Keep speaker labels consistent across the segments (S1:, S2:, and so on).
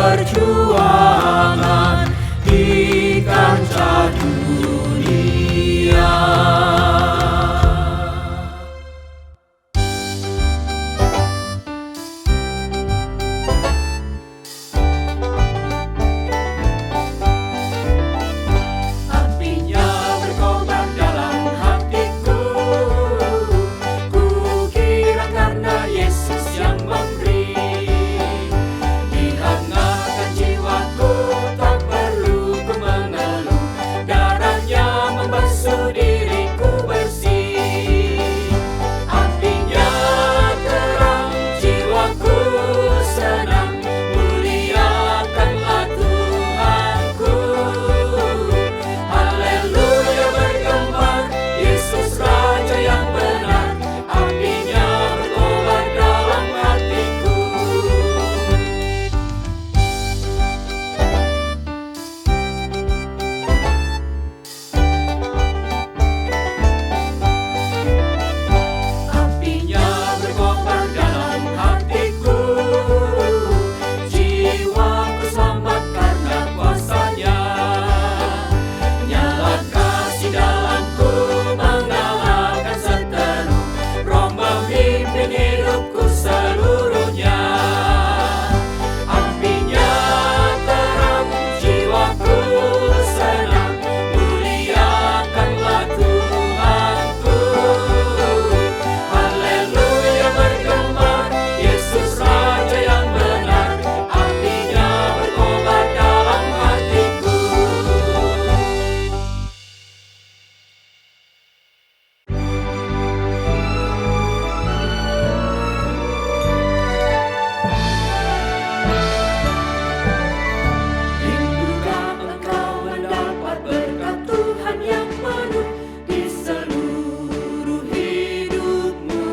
S1: perjuangan di kancah dunia. Apinya berkobar dalam hatiku, ku kira karena Yesus yang memberi. Dihangatkan jiwaku, tak perlu ku mengeluh, darahnya membasuh diriku bersih. Apinya terang, jiwaku senang, muliakanlah Tuhanku. Haleluya bergembar, Yesus Raja yang benar, apinya berkobar dalam hatiku. Apinya berkobar dalam hatiku, jiwaku selamat karena kuasa-Nya. Nyala kasih dalamku, mengalahkan seteru, Roh memimpin hidupku seluruhnya. Apinya terang, jiwaku senang, muliakanlah Tuhanku. Haleluya bergembar, Yesus Raja yang benar, apinya berkobar dalam hatiku. Rindukah engkau mendapat berkat Tuhan yang penuh di seluruh hidupmu?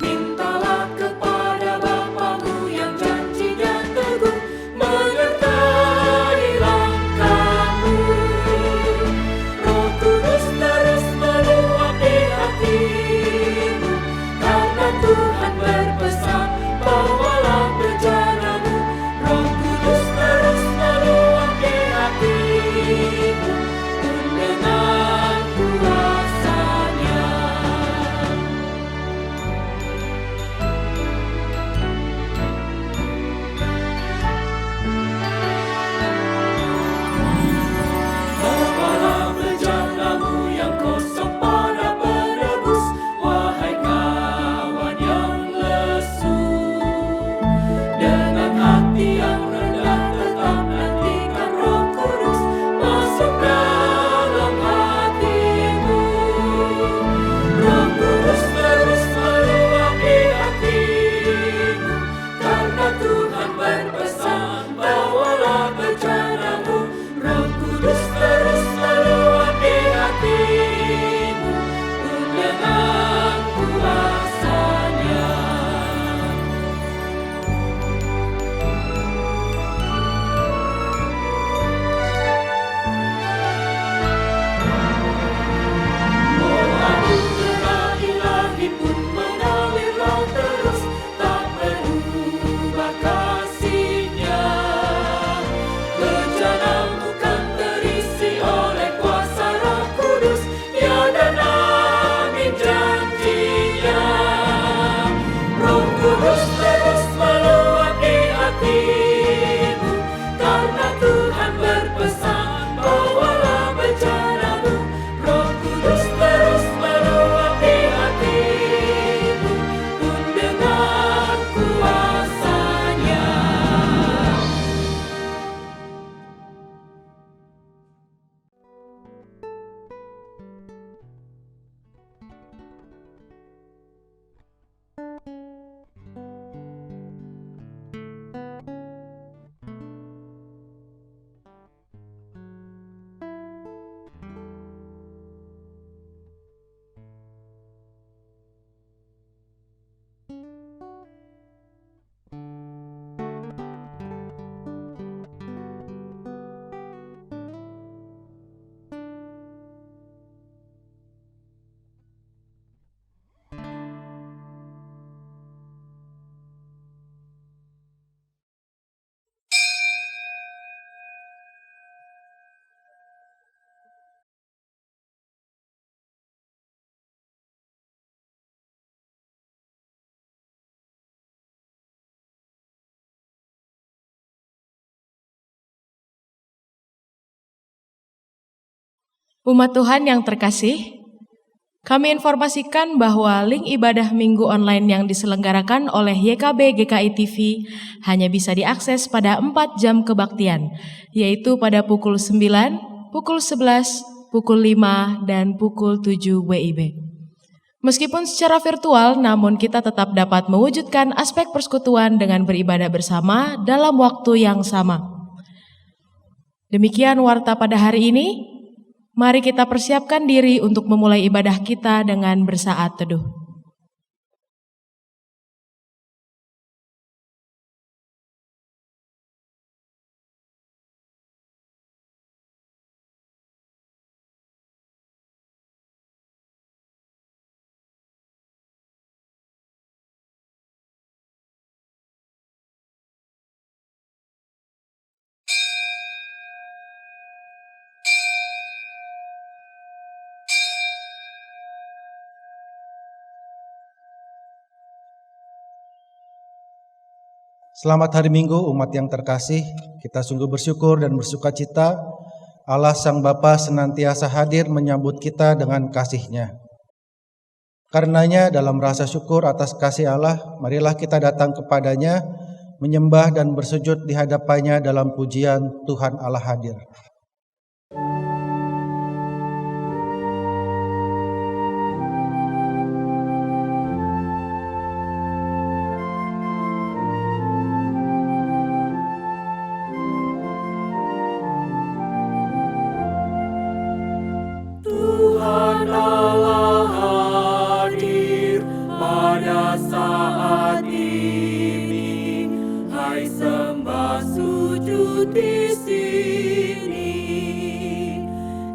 S1: Mintalah kepada Bapamu yang janjinya teguh, menyertai langkahmu. Roh Kudus terus meluap di hatimu, karena Tuhan berpesan, bawalah bejanamu. Roh Kudus terus meluap di hatimu, dengan kuasa-Nya. Bawalah bejanamu yang kosong pada penebus, wahai kawan yang lesu. Dengan hati yang rendah tetap nantikan Roh Kudus masuk dalam hatimu. Roh Kudus terus meluap di hatimu, karena Tuhan berpesan, bawalah bejanamu. Roh Kudus terus meluap di hatimu, dengan kuasa-Nya. Oh anugerah ilahi pun mengalirlah terus, tak berubah kasih-Nya. Bejanamu kan terisi oleh kuasa Roh Kudus, ya dan amin janji-Nya. Roh Kudus terus meluap di hatimu, karena Tuhan berpesan, bawalah bejanamu. Roh Kudus terus meluap di hatimu, pun dengan kuasa-Nya.
S2: Umat Tuhan yang terkasih, kami informasikan bahwa link ibadah minggu online yang diselenggarakan oleh YKB GKI TV hanya bisa diakses pada 4 jam kebaktian, yaitu pada pukul 9, pukul 11, pukul 5, dan pukul 7 WIB. Meskipun secara virtual, namun kita tetap dapat mewujudkan aspek persekutuan dengan beribadah bersama dalam waktu yang sama. Demikian warta pada hari ini. Mari kita persiapkan diri untuk memulai ibadah kita dengan bersaat teduh.
S3: Selamat hari Minggu umat yang terkasih, kita sungguh bersyukur dan bersuka cita Allah Sang Bapa senantiasa hadir menyambut kita dengan kasih-Nya. Karenanya dalam rasa syukur atas kasih Allah, marilah kita datang kepadanya, menyembah dan bersujud di hadapannya dalam pujian Tuhan Allah hadir.
S1: Tuhan Allah hadir pada saat ini. Hai sembah sujud di sini.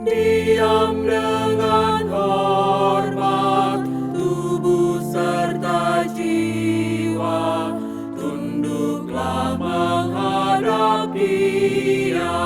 S1: Diam dengan hormat, tubuh serta jiwa. Tunduklah menghadap Dia.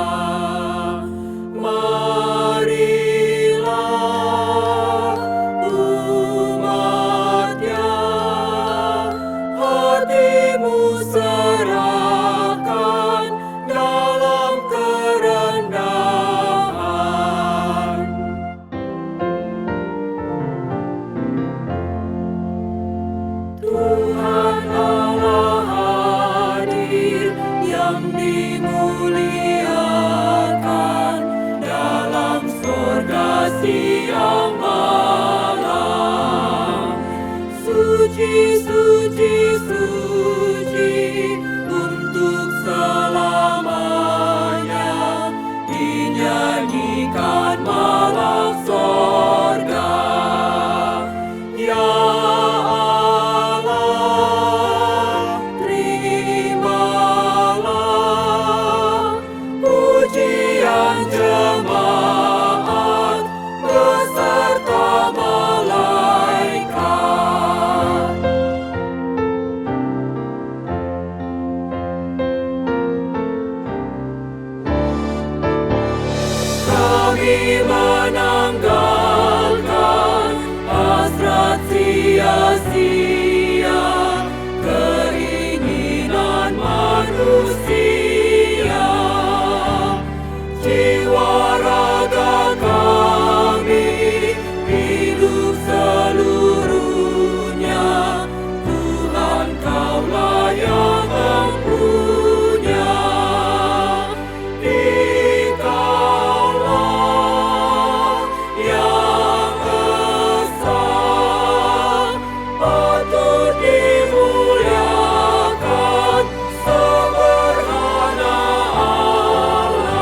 S1: Siang malam, suci, suci, suci, untuk selamanya dinyanyikan malam sorga. Ya Allah, terimalah pujian jemaat beserta malaikat. Kami menanggalkan hasrat sia-sia, keinginan manusia, jiwa raga kami hidup seluruhnya. Tuhan, Kaulah yang mempunya. Dikaulah yang esa, patut dimuliakan seberhana Allah.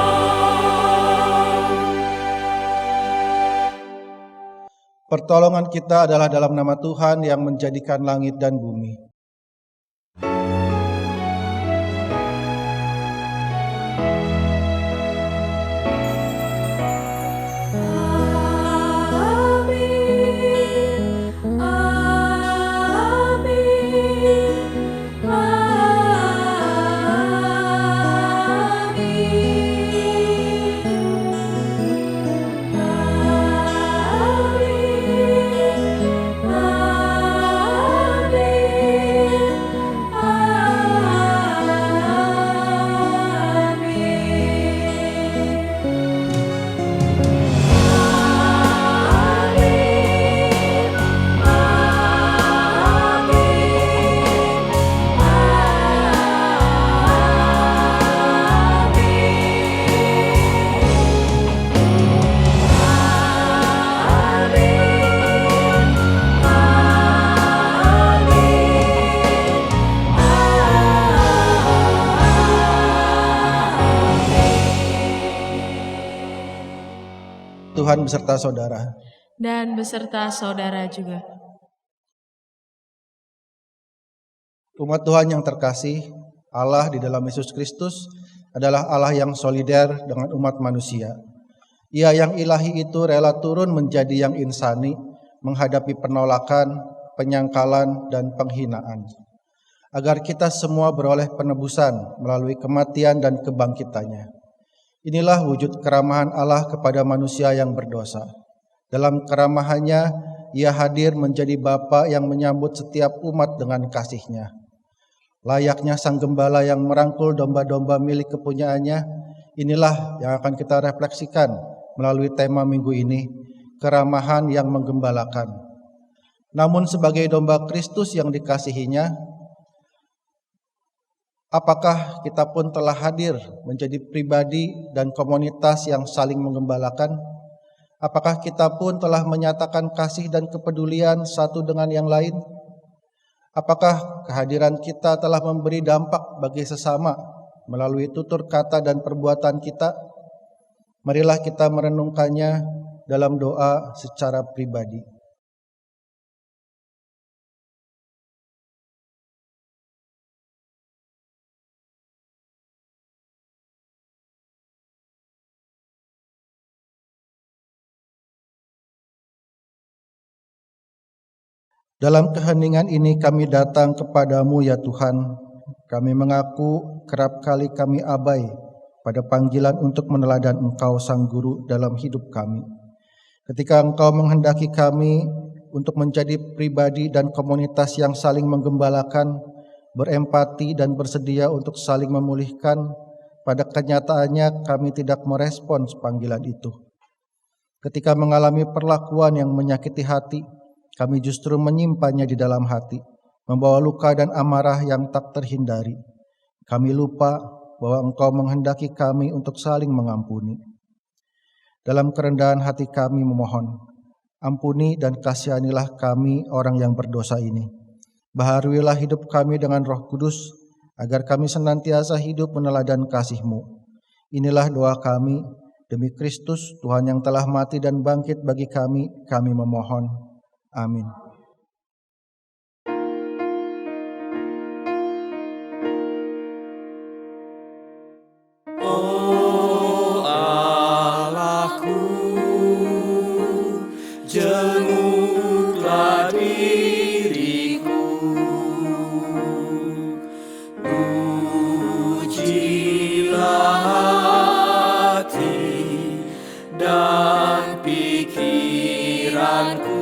S3: Pertolongan kita adalah dalam nama Tuhan yang menjadikan langit dan bumi.
S1: Amin.
S3: Tuhan beserta saudara.
S2: Dan beserta saudara juga.
S3: Umat Tuhan yang terkasih, Allah di dalam Yesus Kristus adalah Allah yang solider dengan umat manusia. Ia yang ilahi itu rela turun menjadi yang insani, menghadapi penolakan, penyangkalan, dan penghinaan. Agar kita semua beroleh penebusan melalui kematian dan kebangkitannya. Inilah wujud keramahan Allah kepada manusia yang berdosa. Dalam keramahannya, Ia hadir menjadi Bapa yang menyambut setiap umat dengan kasih-Nya. Layaknya sang gembala yang merangkul domba-domba milik kepunyaannya, inilah yang akan kita refleksikan melalui tema minggu ini, keramahan yang menggembalakan. Namun sebagai domba Kristus yang dikasihinya, apakah kita pun telah hadir menjadi pribadi dan komunitas yang saling menggembalakan? Apakah kita pun telah menyatakan kasih dan kepedulian satu dengan yang lain? Apakah kehadiran kita telah memberi dampak bagi sesama melalui tutur kata dan perbuatan kita? Marilah kita merenungkannya dalam doa secara pribadi. Dalam keheningan ini kami datang kepadamu ya Tuhan. Kami mengaku kerap kali kami abai pada panggilan untuk meneladan Engkau Sang Guru dalam hidup kami. Ketika Engkau menghendaki kami untuk menjadi pribadi dan komunitas yang saling menggembalakan, berempati dan bersedia untuk saling memulihkan, pada kenyataannya kami tidak merespons panggilan itu. Ketika mengalami perlakuan yang menyakiti hati, kami justru menyimpannya di dalam hati, membawa luka dan amarah yang tak terhindari. Kami lupa bahwa Engkau menghendaki kami untuk saling mengampuni. Dalam kerendahan hati kami memohon, ampuni dan kasihanilah kami orang yang berdosa ini. Baharuilah hidup kami dengan Roh Kudus, agar kami senantiasa hidup meneladan kasih-Mu. Inilah doa kami, demi Kristus Tuhan yang telah mati dan bangkit bagi kami memohon. Amin.
S1: Oh Allahku, jenguklah diriku, ujilah hati dan pikiranku,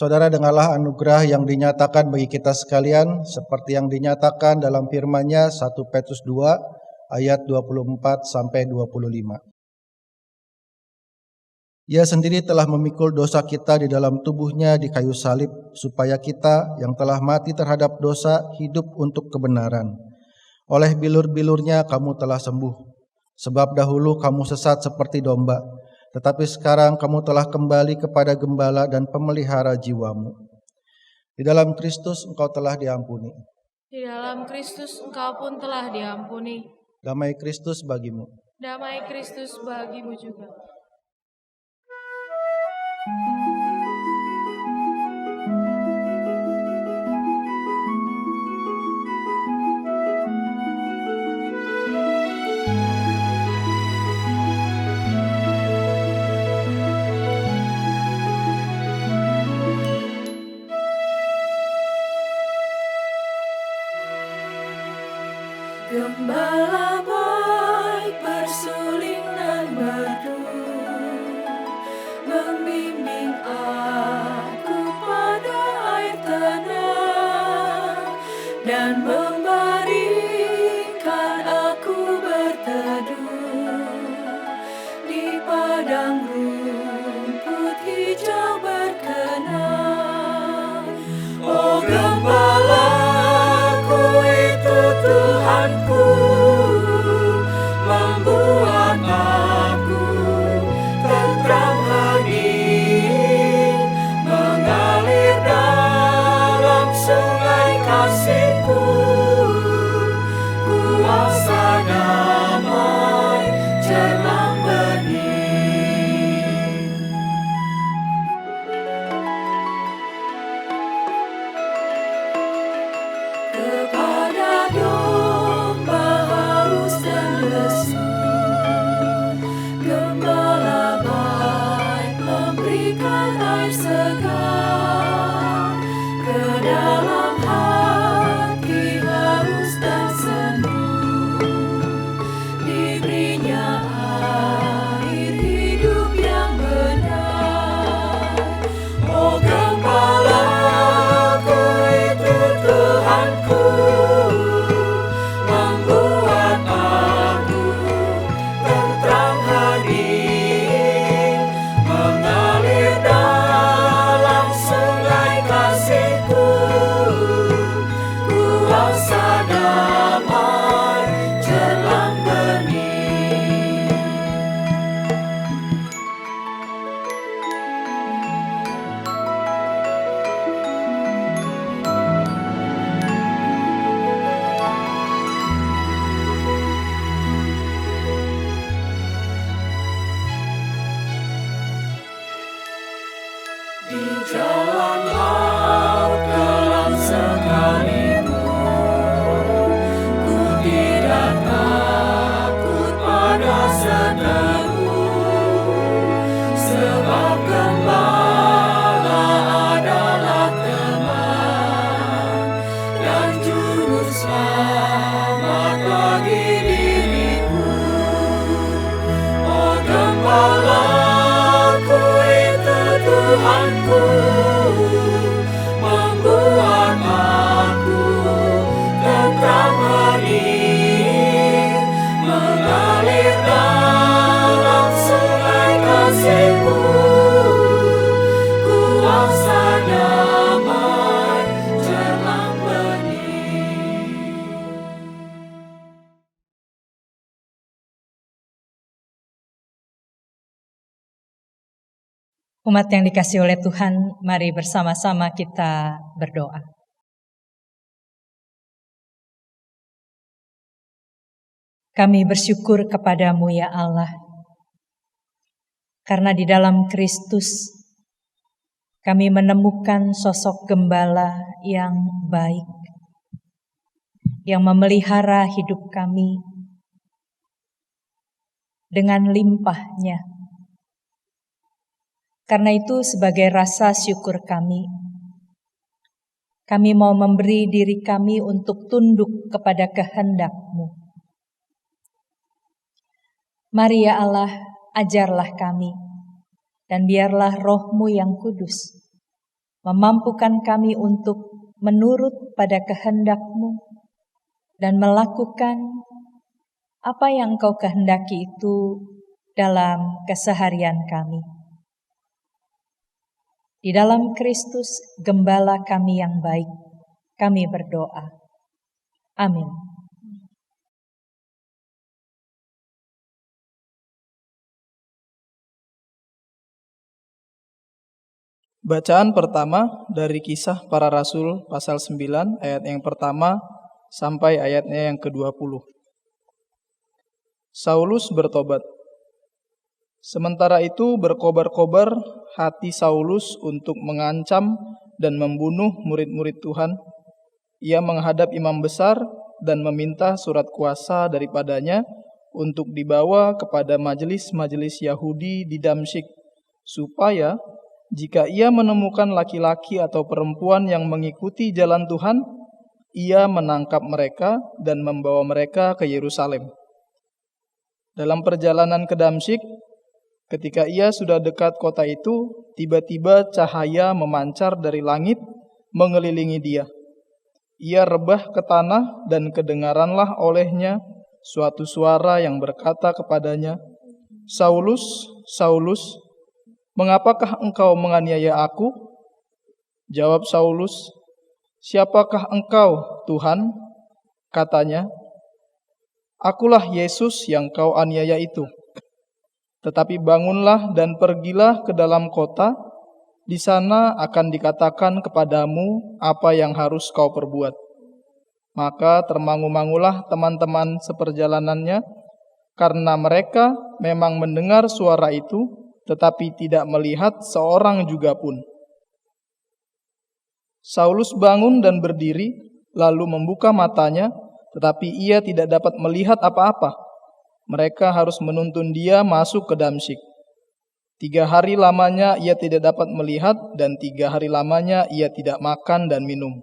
S3: Saudara, dengarlah anugerah yang dinyatakan bagi kita sekalian seperti yang dinyatakan dalam firman-Nya 1 Petrus 2 ayat 24 sampai 25. Ia sendiri telah memikul dosa kita di dalam tubuh-Nya di kayu salib, supaya kita yang telah mati terhadap dosa hidup untuk kebenaran. Oleh bilur-bilur-Nya kamu telah sembuh, sebab dahulu kamu sesat seperti domba, tetapi sekarang kamu telah kembali kepada gembala dan pemelihara jiwamu. Di dalam Kristus engkau telah diampuni.
S2: Di dalam Kristus engkau pun telah diampuni.
S3: Damai Kristus bagimu.
S2: Damai Kristus bagimu juga.
S1: Gembala baik bersuling dan merdu, membimbing aku pada air tenang, dan membaringkan aku berteduh di padang rumput hijau berkenan. Oh gembalaku itu Tuhanku, membuat aku tentram hening, mengalir dalam sungai kasih-Ku, kuasa damai jelang bening. Kepada domba haus dan lesu, gembala baik memberikan air segar. Ke dalam hati haus dan sendu, diberinya air hidup yang benar. Oh gembalaku itu Tuhanku, membuat aku tentram hening, mengalir dalam sungai kasih-Ku, kuasa damai jelang bening. Di jalan laut gelap sekalipun, ku tidak takut pada seteru, sebab gembala adalah teman dan juru selamat bagi diriku. Oh gembalaku itu Tuhanku, membuat aku tentram hening, mengalir dalam sungai kasih-Ku, kuasa damai jelang bening.
S4: Umat yang dikasihi oleh Tuhan, mari bersama-sama kita berdoa. Kami bersyukur kepadamu ya Allah, karena di dalam Kristus kami menemukan sosok gembala yang baik, yang memelihara hidup kami dengan limpahnya. Karena itu sebagai rasa syukur kami mau memberi diri kami untuk tunduk kepada kehendak-Mu. Mari ya Allah, ajarlah kami, dan biarlah Roh-Mu yang kudus memampukan kami untuk menurut pada kehendak-Mu dan melakukan apa yang Engkau kehendaki itu dalam keseharian kami. Di dalam Kristus, Gembala kami yang baik, kami berdoa. Amin.
S5: Bacaan pertama dari Kisah Para Rasul pasal 9 ayat yang pertama sampai ayatnya yang ke-20. Saulus bertobat. Sementara itu berkobar-kobar hati Saulus untuk mengancam dan membunuh murid-murid Tuhan. Ia menghadap imam besar dan meminta surat kuasa daripadanya untuk dibawa kepada majelis-majelis Yahudi di Damsyik, supaya jika ia menemukan laki-laki atau perempuan yang mengikuti jalan Tuhan, ia menangkap mereka dan membawa mereka ke Yerusalem. Dalam perjalanan ke Damsyik, ketika ia sudah dekat kota itu, tiba-tiba cahaya memancar dari langit mengelilingi dia. Ia rebah ke tanah dan kedengaranlah olehnya suatu suara yang berkata kepadanya, "Saulus, Saulus, mengapakah engkau menganiaya aku?" Jawab Saulus, "Siapakah engkau, Tuhan?" Katanya, "Akulah Yesus yang kau aniaya itu. Tetapi bangunlah dan pergilah ke dalam kota, di sana akan dikatakan kepadamu apa yang harus kau perbuat." Maka termangu-mangulah teman-teman seperjalanannya, karena mereka memang mendengar suara itu, tetapi tidak melihat seorang juga pun. Saulus bangun dan berdiri, lalu membuka matanya, tetapi ia tidak dapat melihat apa-apa. Mereka harus menuntun dia masuk ke Damsyik. 3 hari lamanya ia tidak dapat melihat, dan 3 hari lamanya ia tidak makan dan minum.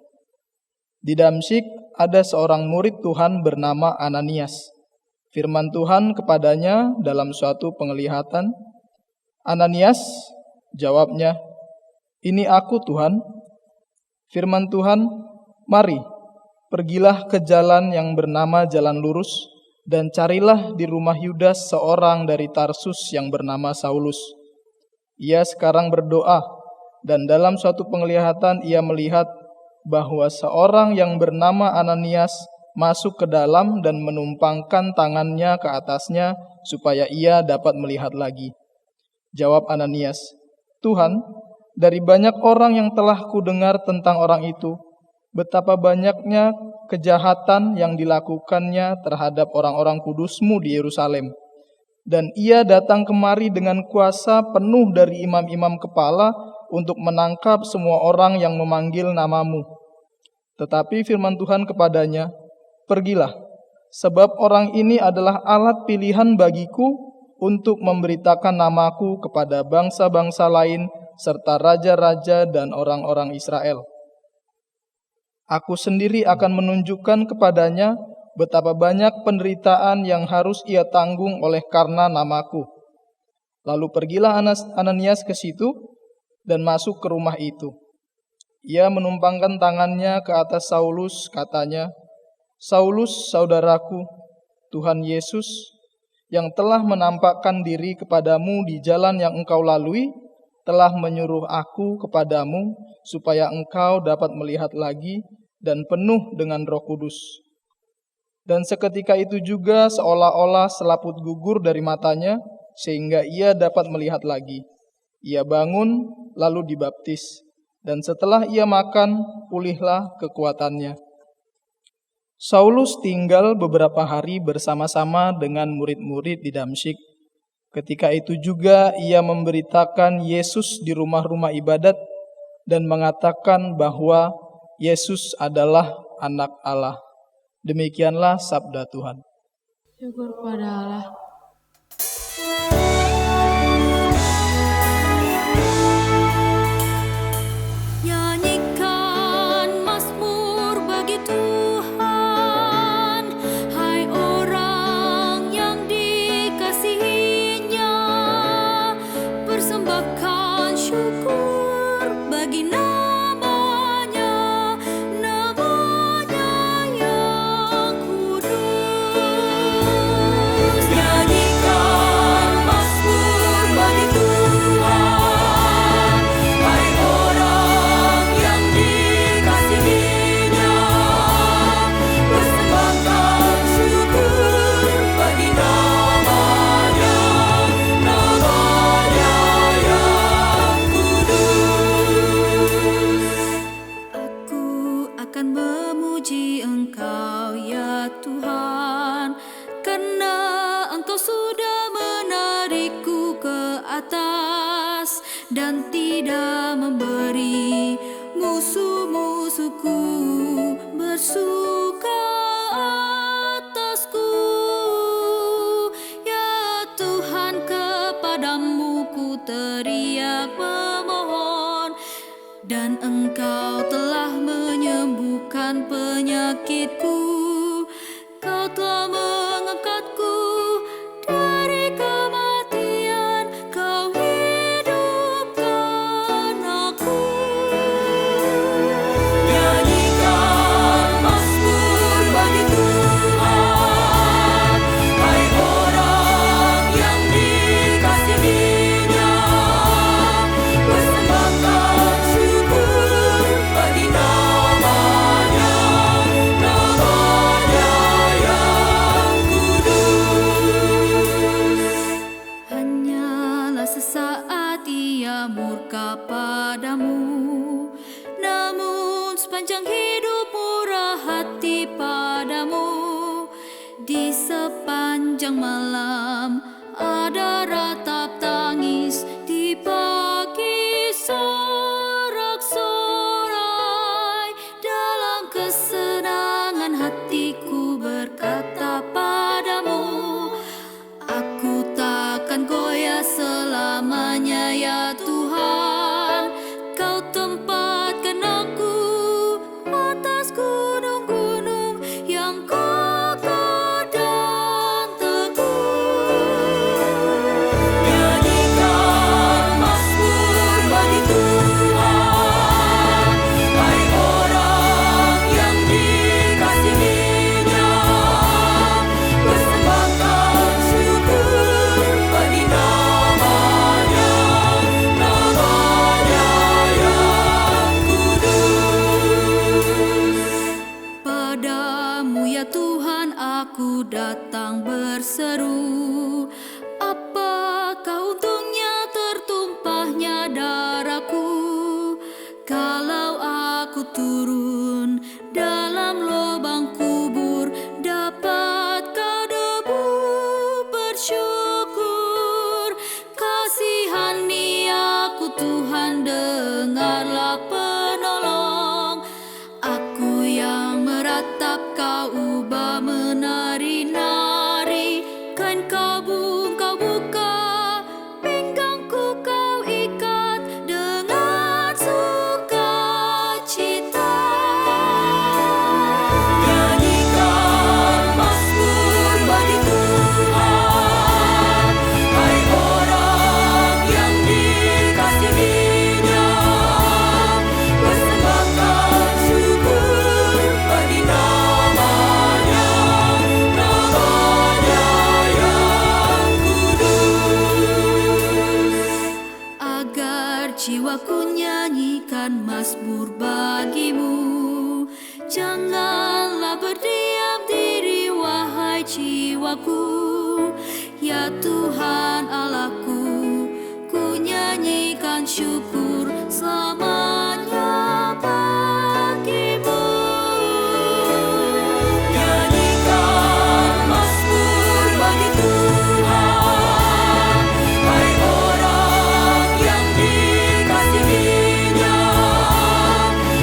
S5: Di Damsyik ada seorang murid Tuhan bernama Ananias. Firman Tuhan kepadanya dalam suatu penglihatan, "Ananias," jawabnya, "Ini aku, Tuhan." Firman Tuhan, "Mari, pergilah ke jalan yang bernama Jalan Lurus, dan carilah di rumah Yudas seorang dari Tarsus yang bernama Saulus. Ia sekarang berdoa, dan dalam suatu penglihatan ia melihat bahwa seorang yang bernama Ananias masuk ke dalam dan menumpangkan tangannya ke atasnya supaya ia dapat melihat lagi." Jawab Ananias, "Tuhan, dari banyak orang yang telah kudengar tentang orang itu, betapa banyaknya kejahatan yang dilakukannya terhadap orang-orang kudus-Mu di Yerusalem. Dan ia datang kemari dengan kuasa penuh dari imam-imam kepala untuk menangkap semua orang yang memanggil nama-Mu. Tetapi firman Tuhan kepadanya, 'Pergilah, sebab orang ini adalah alat pilihan bagiku untuk memberitakan namaku kepada bangsa-bangsa lain serta raja-raja dan orang-orang Israel. Aku sendiri akan menunjukkan kepadanya betapa banyak penderitaan yang harus ia tanggung oleh karena namaku.' Lalu pergilah Ananias ke situ dan masuk ke rumah itu. Ia menumpangkan tangannya ke atas Saulus, katanya, 'Saulus, saudaraku, Tuhan Yesus, yang telah menampakkan diri kepadamu di jalan yang engkau lalui, telah menyuruh aku kepadamu supaya engkau dapat melihat lagi dan penuh dengan Roh Kudus.' Dan seketika itu juga seolah-olah selaput gugur dari matanya, sehingga ia dapat melihat lagi. Ia bangun lalu dibaptis, dan setelah ia makan, pulihlah kekuatannya. Saulus tinggal beberapa hari bersama-sama dengan murid-murid di Damsyik. Ketika itu juga ia memberitakan Yesus di rumah-rumah ibadat dan mengatakan bahwa Yesus adalah Anak Allah. Demikianlah sabda Tuhan.
S2: Syukur pada Allah.
S1: Nyanyikan mazmur bagi Tuhan, hai orang yang dikasihi-Nya. Persembahkan syukur bagi nama atas dan tidak memberi musuh-musuhku bersuka atasku. Ya Tuhan, kepadamu ku teriak memohon, dan Engkau telah menyembuhkan penyakitku. Kau telah mengangkatku dari kematian, Kau hidupkan aku. Nyanyikan mazmur bagi Tuhan, hai orang yang dikasihi-Nya. Persembahkan syukur bagi nama-Nya, nama-Nya yang kudus. Hanyalah sesaat Ia murka padamu, namun sepanjang hidup murah hati padamu. Di sepanjang malam ada ratap tangis, di pagi sorak-sorai. Dalam kesenangan hatiku berkata padamu, aku takkan goyah selamanya. Ya Tuhan, Kau tempatkan aku atas gunung-gunung yang kokoh dan teguh. Nyanyikan mazmur bagi Tuhan, hai orang yang dikasihi-Nya. Persembahkan syukur bagi nama-Nya, nama-Nya yang kudus. Padamu ya Tuhan aku datang berseru, apakah untungnya tertumpahnya darahku? Kalau aku turun dalam lubang kubur, dapatkah debu bersyukur? Kasihani aku Tuhan, dengarlah penolong. Aku yang meratap Kau ubah menari-nari, kain kabung Kau buka, pinggangku Kau ikat dengan sukacita. Nyanyikan mazmur bagi Tuhan, hai orang yang dikasihi-Nya. Persembahkan syukur bagi nama-Nya, nama-Nya yang kudus. Agar jiwaku nyanyikan mazmur bagimu, janganlah berdiam diri wahai jiwaku. Ya Tuhan Allahku, ku nyanyikan syukur selamanya bagimu. Nyanyikan mazmur bagi Tuhan, hai orang yang dikasihi-Nya.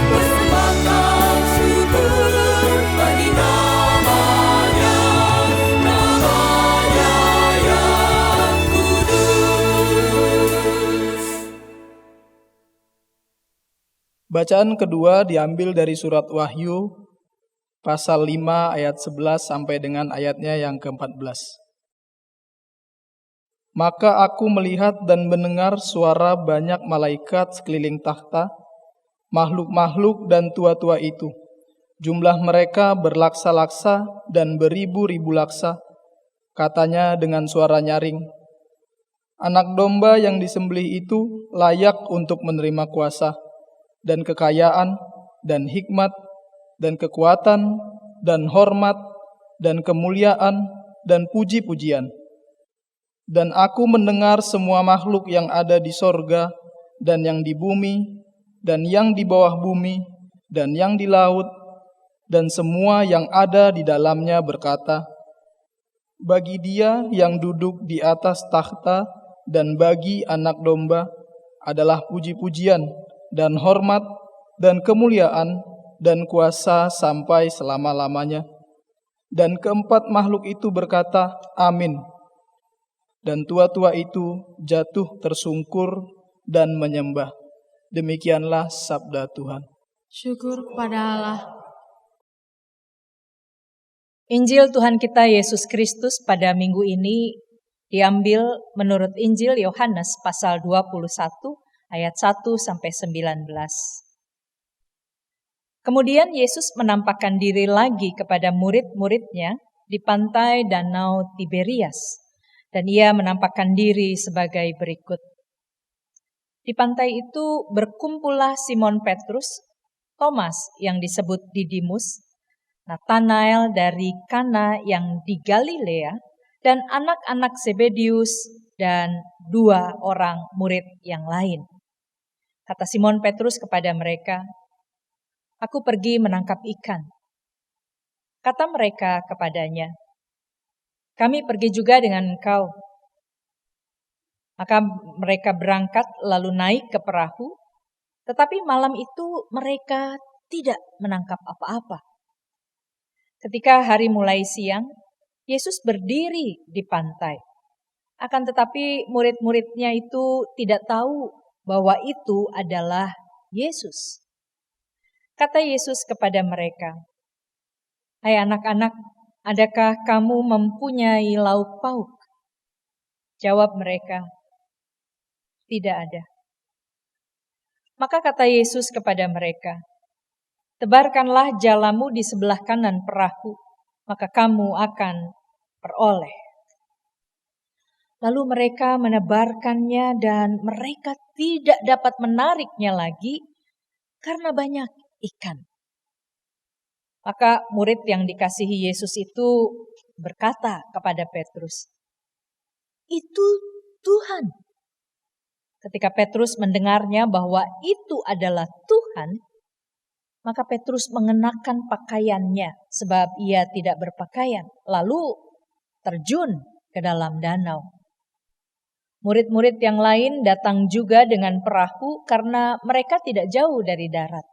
S1: Persembahkan syukur bagi nama-Nya, nama-Nya yang kudus.
S5: Bacaan kedua diambil dari surat Wahyu pasal 5 ayat 11 sampai dengan ayatnya yang ke-14. Maka aku melihat dan mendengar suara banyak malaikat sekeliling takhta, makhluk-makhluk dan tua-tua itu. Jumlah mereka berlaksa-laksa dan beribu-ribu laksa. Katanya dengan suara nyaring, Anak domba yang disembelih itu layak untuk menerima kuasa dan kekayaan dan hikmat dan kekuatan dan hormat dan kemuliaan dan puji-pujian. Dan aku mendengar semua makhluk yang ada di sorga dan yang di bumi dan yang di bawah bumi dan yang di laut dan semua yang ada di dalamnya berkata, bagi Dia yang duduk di atas takhta dan bagi Anak Domba adalah puji-pujian dan hormat dan kemuliaan dan kuasa sampai selama-lamanya. Dan keempat makhluk itu berkata, Amin. Dan tua-tua itu jatuh tersungkur dan menyembah. Demikianlah sabda Tuhan.
S2: Syukur kepada Allah.
S4: Injil Tuhan kita Yesus Kristus pada minggu ini diambil menurut Injil Yohanes pasal 21 ayat 1 sampai 19. Kemudian Yesus menampakkan diri lagi kepada murid-muridnya di pantai Danau Tiberias, dan ia menampakkan diri sebagai berikut. Di pantai itu berkumpullah Simon Petrus, Thomas yang disebut Didimus, Nathanael dari Kana yang di Galilea, dan anak-anak Zebedius dan 2 orang murid yang lain. Kata Simon Petrus kepada mereka, "Aku pergi menangkap ikan." Kata mereka kepadanya, "Kami pergi juga dengan engkau." Maka mereka berangkat lalu naik ke perahu, tetapi malam itu mereka tidak menangkap apa-apa. Ketika hari mulai siang, Yesus berdiri di pantai. Akan tetapi murid-muridnya itu tidak tahu bahwa itu adalah Yesus. Kata Yesus kepada mereka, "Hai anak-anak, adakah kamu mempunyai lauk pauk?" Jawab mereka, "Tidak ada." Maka kata Yesus kepada mereka, "Tebarkanlah jalamu di sebelah kanan perahu, maka kamu akan peroleh." Lalu mereka menebarkannya dan mereka tidak dapat menariknya lagi karena banyak ikan. Maka murid yang dikasihi Yesus itu berkata kepada Petrus, "Itu Tuhan." Ketika Petrus mendengarnya bahwa itu adalah Tuhan, maka Petrus mengenakan pakaiannya sebab ia tidak berpakaian, lalu terjun ke dalam danau. Murid-murid yang lain datang juga dengan perahu karena mereka tidak jauh dari darat.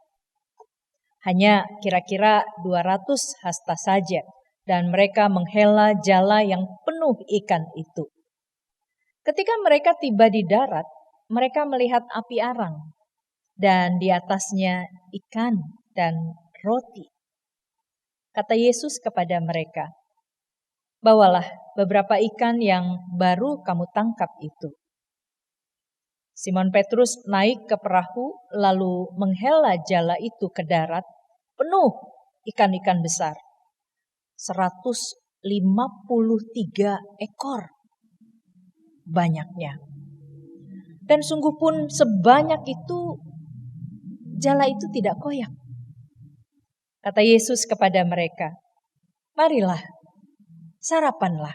S4: Hanya kira-kira 200 hasta saja, dan mereka menghela jala yang penuh ikan itu. Ketika mereka tiba di darat, mereka melihat api arang, dan di atasnya ikan dan roti. Kata Yesus kepada mereka, "Bawalah beberapa ikan yang baru kamu tangkap itu." Simon Petrus naik ke perahu, lalu menghela jala itu ke darat, penuh ikan-ikan besar, 153 ekor banyaknya. Dan sungguh pun sebanyak itu, jala itu tidak koyak. Kata Yesus kepada mereka, "Marilah, sarapanlah."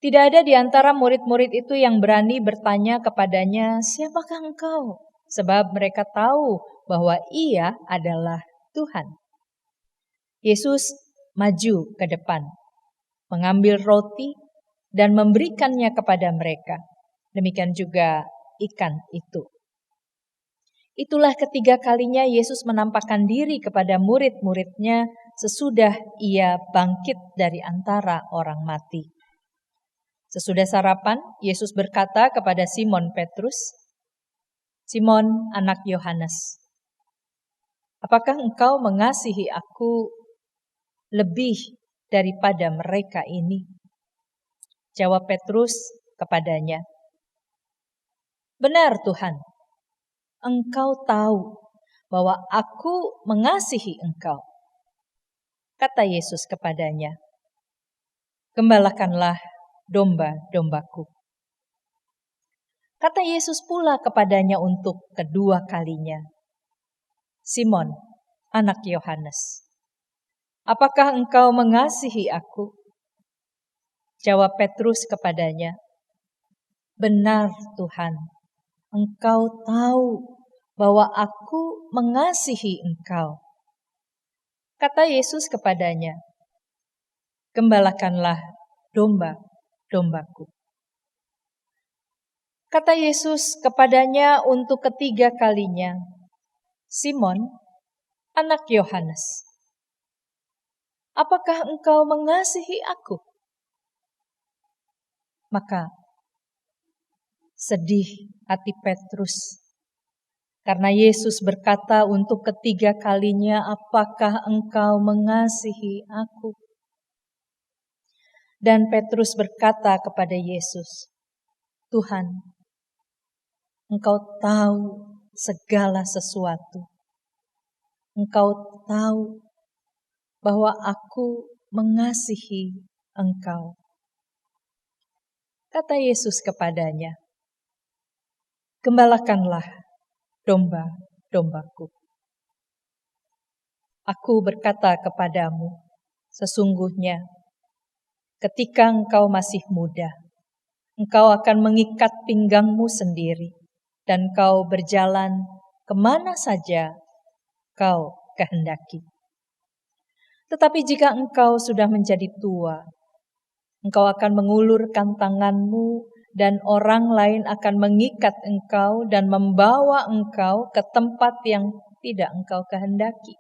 S4: Tidak ada di antara murid-murid itu yang berani bertanya kepadanya, "Siapakah engkau?" Sebab mereka tahu bahwa ia adalah Tuhan. Yesus maju ke depan, mengambil roti dan memberikannya kepada mereka. Demikian juga ikan itu. Itulah ketiga kalinya Yesus menampakkan diri kepada murid-muridnya sesudah ia bangkit dari antara orang mati. Sesudah sarapan, Yesus berkata kepada Simon Petrus, "Simon, anak Yohanes, apakah engkau mengasihi aku lebih daripada mereka ini?" Jawab Petrus kepadanya, "Benar Tuhan, Engkau tahu bahwa aku mengasihi Engkau." Kata Yesus kepadanya, "Gembalakanlah domba-dombaku." Kata Yesus pula kepadanya untuk kedua kalinya, "Simon, anak Yohanes, apakah engkau mengasihi aku?" Jawab Petrus kepadanya, "Benar Tuhan, Engkau tahu bahwa aku mengasihi Engkau." Kata Yesus kepadanya, "Gembalakanlah domba-dombaku." Kata Yesus kepadanya untuk ketiga kalinya, "Simon, anak Yohanes, apakah engkau mengasihi aku?" Maka sedih hati Petrus karena Yesus berkata untuk ketiga kalinya, "Apakah engkau mengasihi aku?" Dan Petrus berkata kepada Yesus, "Tuhan, Engkau tahu segala sesuatu. Engkau tahu bahwa aku mengasihi Engkau." Kata Yesus kepadanya, "Gembalakanlah domba-dombaku. Aku berkata kepadamu, sesungguhnya ketika engkau masih muda, engkau akan mengikat pinggangmu sendiri, dan kau berjalan kemana saja kau kehendaki. Tetapi jika engkau sudah menjadi tua, engkau akan mengulurkan tanganmu, dan orang lain akan mengikat engkau dan membawa engkau ke tempat yang tidak engkau kehendaki."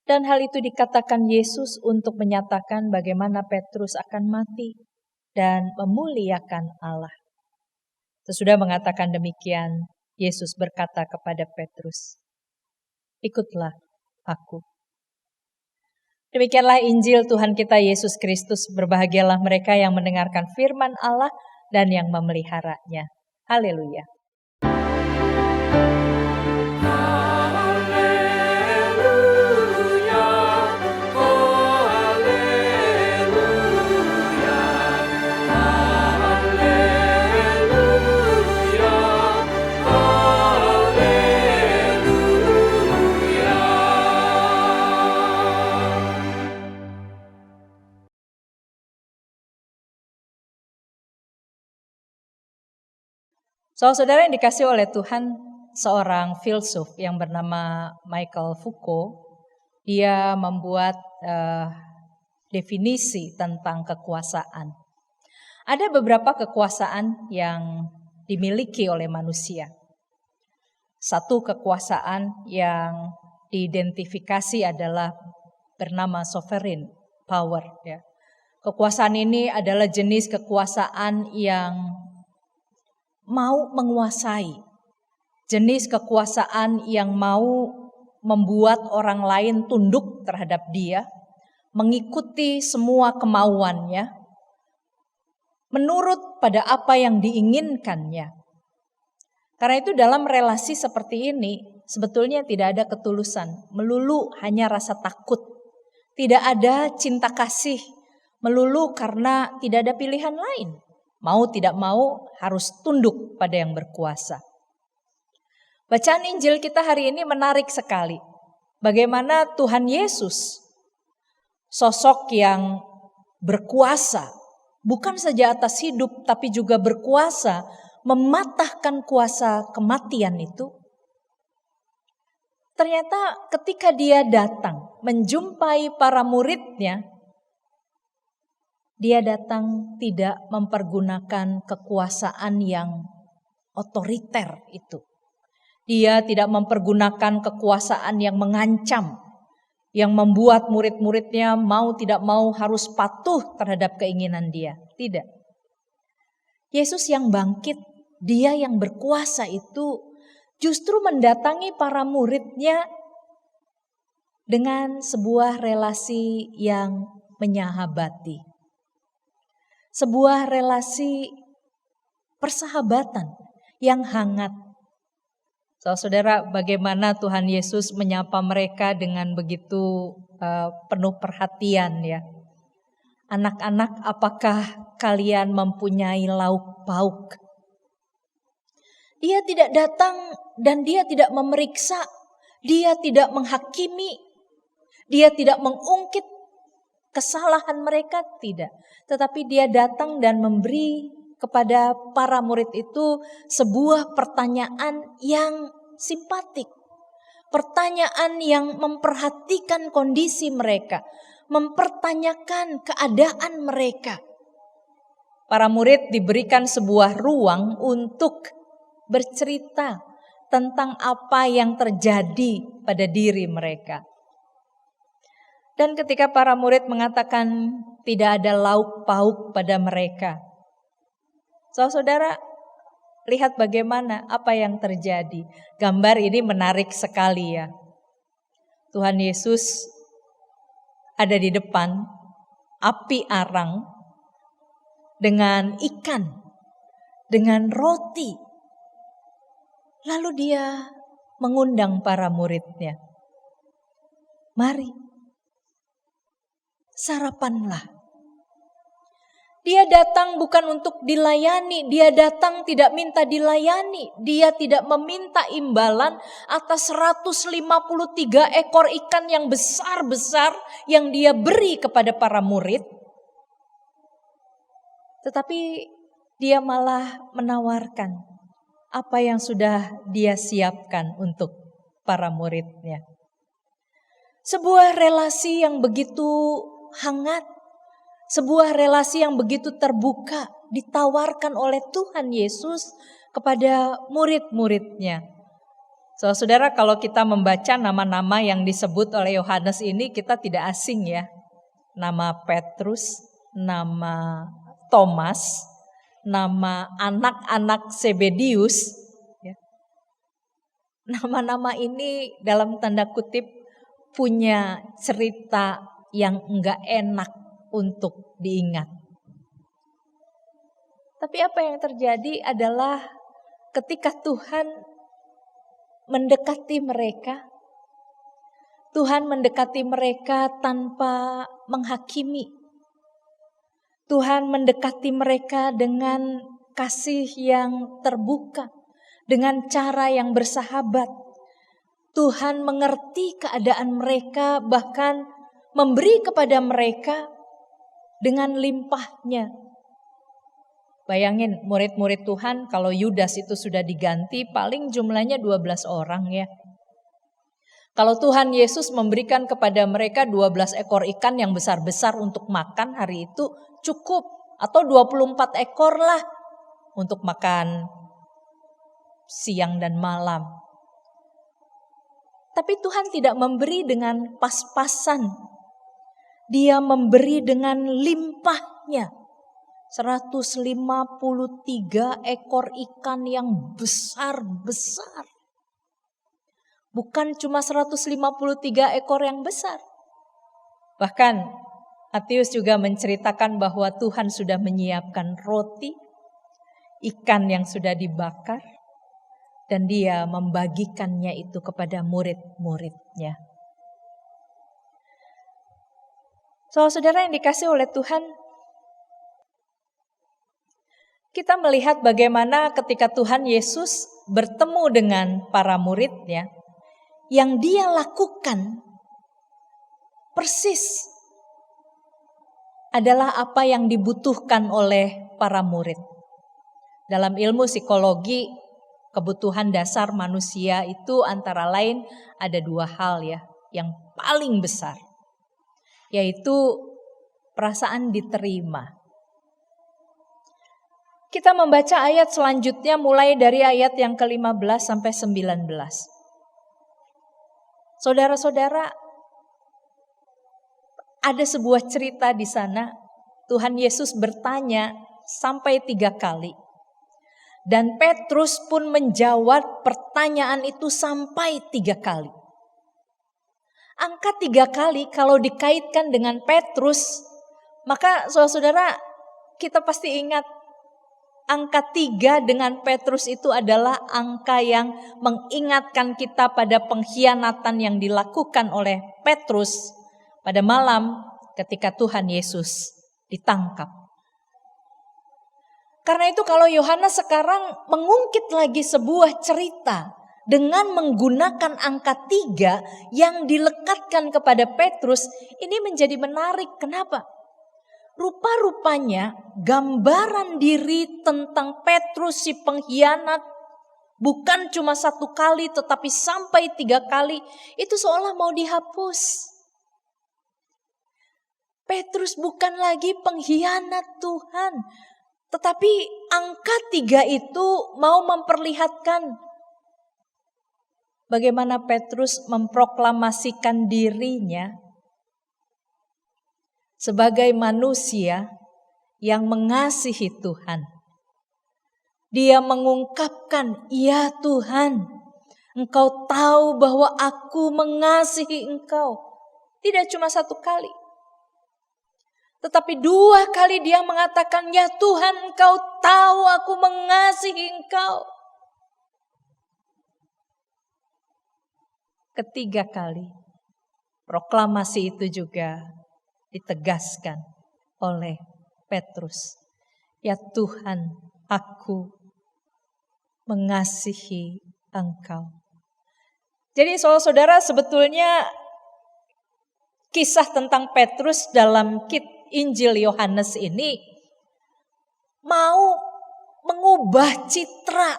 S4: Dan hal itu dikatakan Yesus untuk menyatakan bagaimana Petrus akan mati dan memuliakan Allah. Sesudah mengatakan demikian, Yesus berkata kepada Petrus, "Ikutlah aku." Demikianlah Injil Tuhan kita Yesus Kristus. Berbahagialah mereka yang mendengarkan firman Allah dan yang memeliharanya. Haleluya.
S1: Haleluya, haleluya, haleluya, haleluya.
S4: Saudara-saudara yang dikasihi oleh Tuhan, seorang filsuf yang bernama Michael Foucault, dia membuat definisi tentang kekuasaan. Ada beberapa kekuasaan yang dimiliki oleh manusia. Satu kekuasaan yang diidentifikasi adalah bernama sovereign power. Ya. Kekuasaan ini adalah jenis kekuasaan yang mau menguasai, jenis kekuasaan yang mau membuat orang lain tunduk terhadap dia, mengikuti semua kemauannya, menurut pada apa yang diinginkannya. Karena itu dalam relasi seperti ini sebetulnya tidak ada ketulusan, melulu hanya rasa takut. Tidak ada cinta kasih, melulu karena tidak ada pilihan lain. Mau tidak mau harus tunduk pada yang berkuasa. Bacaan Injil kita hari ini menarik sekali. Bagaimana Tuhan Yesus, sosok yang berkuasa, bukan saja atas hidup tapi juga berkuasa mematahkan kuasa kematian itu. Ternyata ketika dia datang menjumpai para muridnya, dia datang tidak mempergunakan kekuasaan yang otoriter itu. Dia tidak mempergunakan kekuasaan yang mengancam, yang membuat murid-muridnya mau tidak mau harus patuh terhadap keinginan dia. Tidak. Yesus yang bangkit, dia yang berkuasa itu justru mendatangi para muridnya dengan sebuah relasi yang menyahabati. Sebuah relasi persahabatan yang hangat. Saudara, bagaimana Tuhan Yesus menyapa mereka dengan begitu penuh perhatian ya. Anak-anak, apakah kalian mempunyai lauk pauk? Dia tidak datang dan dia tidak memeriksa, dia tidak menghakimi, dia tidak mengungkit kesalahan mereka, tidak. Tetapi dia datang dan memberi kepada para murid itu sebuah pertanyaan yang simpatik. Pertanyaan yang memperhatikan kondisi mereka, mempertanyakan keadaan mereka. para murid diberikan sebuah ruang untuk bercerita tentang apa yang terjadi pada diri mereka. Dan ketika para murid mengatakan tidak ada lauk pauk pada mereka, saudara, lihat bagaimana apa yang terjadi. Gambar ini menarik sekali ya. Tuhan Yesus ada di depan api arang dengan ikan, dengan roti. Lalu dia mengundang para muridnya. Mari, sarapanlah. Dia datang bukan untuk dilayani, dia datang tidak minta dilayani. Dia tidak meminta imbalan atas 153 ekor ikan yang besar-besar yang dia beri kepada para murid. Tetapi dia malah menawarkan apa yang sudah dia siapkan untuk para muridnya. Sebuah relasi yang begitu hangat, sebuah relasi yang begitu terbuka ditawarkan oleh Tuhan Yesus kepada murid-muridnya. Saudara, kalau kita membaca nama-nama yang disebut oleh Yohanes ini, kita tidak asing ya. Nama Petrus, nama Thomas, nama anak-anak Zebedius. Nama-nama ini dalam tanda kutip punya cerita yang enggak enak untuk diingat. Tapi apa yang terjadi adalah ketika Tuhan mendekati mereka, Tuhan mendekati mereka tanpa menghakimi. Tuhan mendekati mereka dengan kasih yang terbuka, dengan cara yang bersahabat. Tuhan mengerti keadaan mereka, bahkan memberi kepada mereka dengan limpahnya. Bayangin murid-murid Tuhan, kalau Yudas itu sudah diganti, paling jumlahnya 12 orang ya. Kalau Tuhan Yesus memberikan kepada mereka 12 ekor ikan yang besar-besar untuk makan hari itu cukup. Atau 24 ekor lah untuk makan siang dan malam. Tapi Tuhan tidak memberi dengan pas-pasan. Dia memberi dengan limpahnya. 153 ekor ikan yang besar-besar. Bukan cuma 153 ekor yang besar. Bahkan Matius juga menceritakan bahwa Tuhan sudah menyiapkan roti, ikan yang sudah dibakar, dan dia membagikannya itu kepada murid-muridnya. Saudara yang dikasih oleh Tuhan, kita melihat bagaimana ketika Tuhan Yesus bertemu dengan para muridnya, yang dia lakukan persis adalah apa yang dibutuhkan oleh para murid. Dalam ilmu psikologi, kebutuhan dasar manusia itu antara lain ada 2 hal ya, yang paling besar, yaitu perasaan diterima. Kita membaca ayat selanjutnya mulai dari ayat yang ke-15 sampai 19. Saudara-saudara, ada sebuah cerita di sana. Tuhan Yesus bertanya sampai 3 kali. Dan Petrus pun menjawab pertanyaan itu sampai 3 kali. Angka 3 kali kalau dikaitkan dengan Petrus, maka saudara-saudara kita pasti ingat angka 3 dengan Petrus itu adalah angka yang mengingatkan kita pada pengkhianatan yang dilakukan oleh Petrus pada malam ketika Tuhan Yesus ditangkap. Karena itu kalau Yohanes sekarang mengungkit lagi sebuah cerita dengan menggunakan angka 3 yang dilekatkan kepada Petrus, ini menjadi menarik. Kenapa? Rupa-rupanya gambaran diri tentang Petrus si pengkhianat bukan cuma 1 kali tetapi sampai 3 kali itu seolah mau dihapus. Petrus bukan lagi pengkhianat Tuhan. Tetapi angka 3 itu mau memperlihatkan bagaimana Petrus memproklamasikan dirinya sebagai manusia yang mengasihi Tuhan. Dia mengungkapkan, "Ya Tuhan, Engkau tahu bahwa aku mengasihi Engkau." Tidak cuma 1 kali, tetapi 2 kali dia mengatakan, "Ya Tuhan, Engkau tahu aku mengasihi Engkau." Ketiga kali, proklamasi itu juga ditegaskan oleh Petrus. "Ya Tuhan, aku mengasihi Engkau." Jadi saudara-saudara, sebetulnya kisah tentang Petrus dalam Injil Yohanes ini mau mengubah citra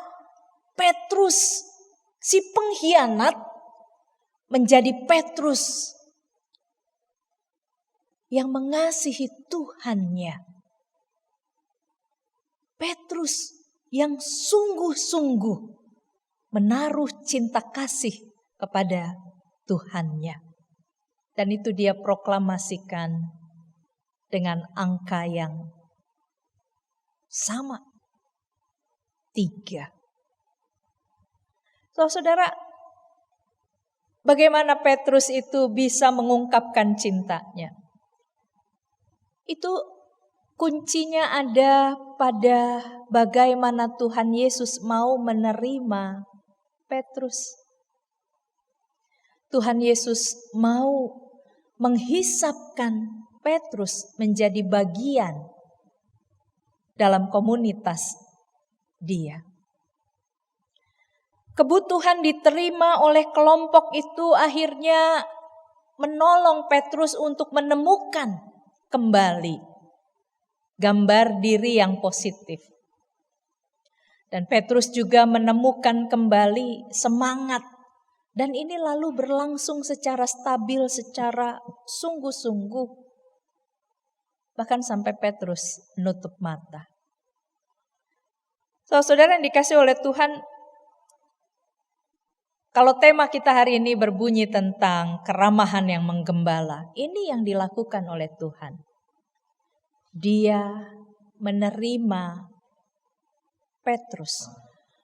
S4: Petrus, si pengkhianat, menjadi Petrus yang mengasihi Tuhannya. Petrus yang sungguh-sungguh menaruh cinta kasih kepada Tuhannya. Dan itu dia proklamasikan dengan angka yang sama, 3. Saudara, bagaimana Petrus itu bisa mengungkapkan cintanya? Itu kuncinya ada pada bagaimana Tuhan Yesus mau menerima Petrus. Tuhan Yesus mau menghisapkan Petrus menjadi bagian dalam komunitas dia. Kebutuhan diterima oleh kelompok itu akhirnya menolong Petrus untuk menemukan kembali gambar diri yang positif. Dan Petrus juga menemukan kembali semangat. Dan ini lalu berlangsung secara stabil, secara sungguh-sungguh. Bahkan sampai Petrus menutup mata. Saudara yang dikasih oleh Tuhan, kalau tema kita hari ini berbunyi tentang keramahan yang menggembala, ini yang dilakukan oleh Tuhan. Dia menerima Petrus,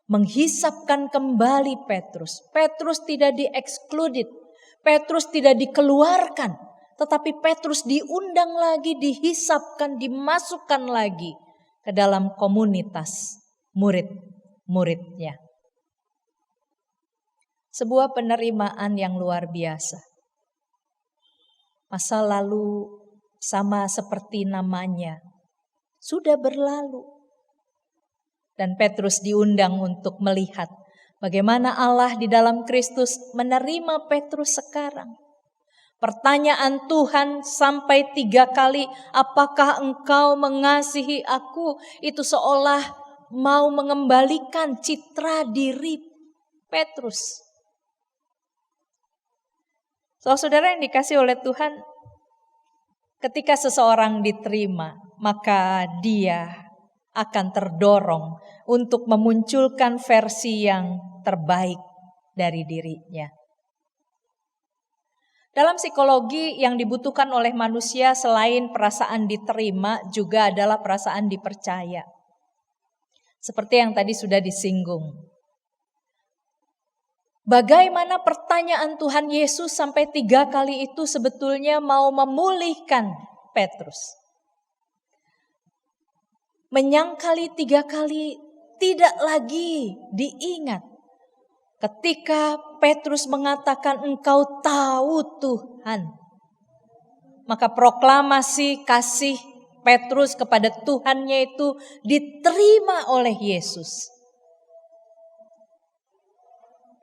S4: menghisapkan kembali Petrus. Petrus tidak di-excluded, Petrus tidak dikeluarkan, tetapi Petrus diundang lagi, dihisapkan, dimasukkan lagi ke dalam komunitas murid-muridnya. Sebuah penerimaan yang luar biasa. Masa lalu sama seperti namanya sudah berlalu. Dan Petrus diundang untuk melihat bagaimana Allah di dalam Kristus menerima Petrus sekarang. Pertanyaan Tuhan sampai 3 kali, "Apakah engkau mengasihi aku?" Itu seolah mau mengembalikan citra diri Petrus. Saudara yang dikasih oleh Tuhan, ketika seseorang diterima, maka dia akan terdorong untuk memunculkan versi yang terbaik dari dirinya. Dalam psikologi, yang dibutuhkan oleh manusia selain perasaan diterima juga adalah perasaan dipercaya. Seperti yang tadi sudah disinggung. Bagaimana pertanyaan Tuhan Yesus sampai 3 kali itu sebetulnya mau memulihkan Petrus. Menyangkali 3 kali tidak lagi diingat. Ketika Petrus mengatakan, "Engkau tahu Tuhan." Maka proklamasi kasih Petrus kepada Tuhannya itu diterima oleh Yesus.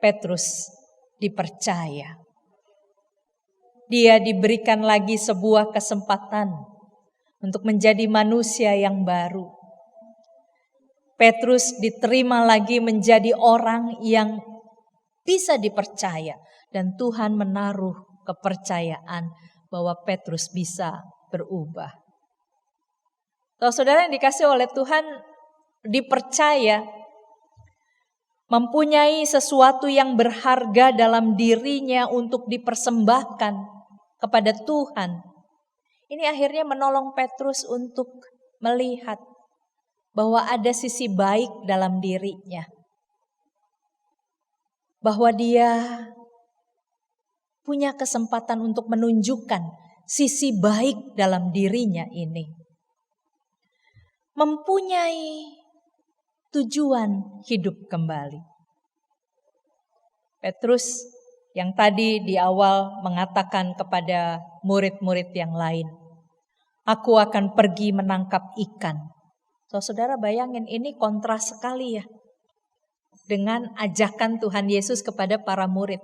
S4: Petrus dipercaya. Dia diberikan lagi sebuah kesempatan untuk menjadi manusia yang baru. Petrus diterima lagi menjadi orang yang bisa dipercaya. Dan Tuhan menaruh kepercayaan bahwa Petrus bisa berubah. Saudara yang dikasih oleh Tuhan, dipercaya mempunyai sesuatu yang berharga dalam dirinya untuk dipersembahkan kepada Tuhan. Ini akhirnya menolong Petrus untuk melihat bahwa ada sisi baik dalam dirinya. Bahwa dia punya kesempatan untuk menunjukkan sisi baik dalam dirinya ini. Mempunyai tujuan hidup kembali. Petrus yang tadi di awal mengatakan kepada murid-murid yang lain, "Aku akan pergi menangkap ikan." Saudara bayangin, ini kontras sekali ya dengan ajakan Tuhan Yesus kepada para murid.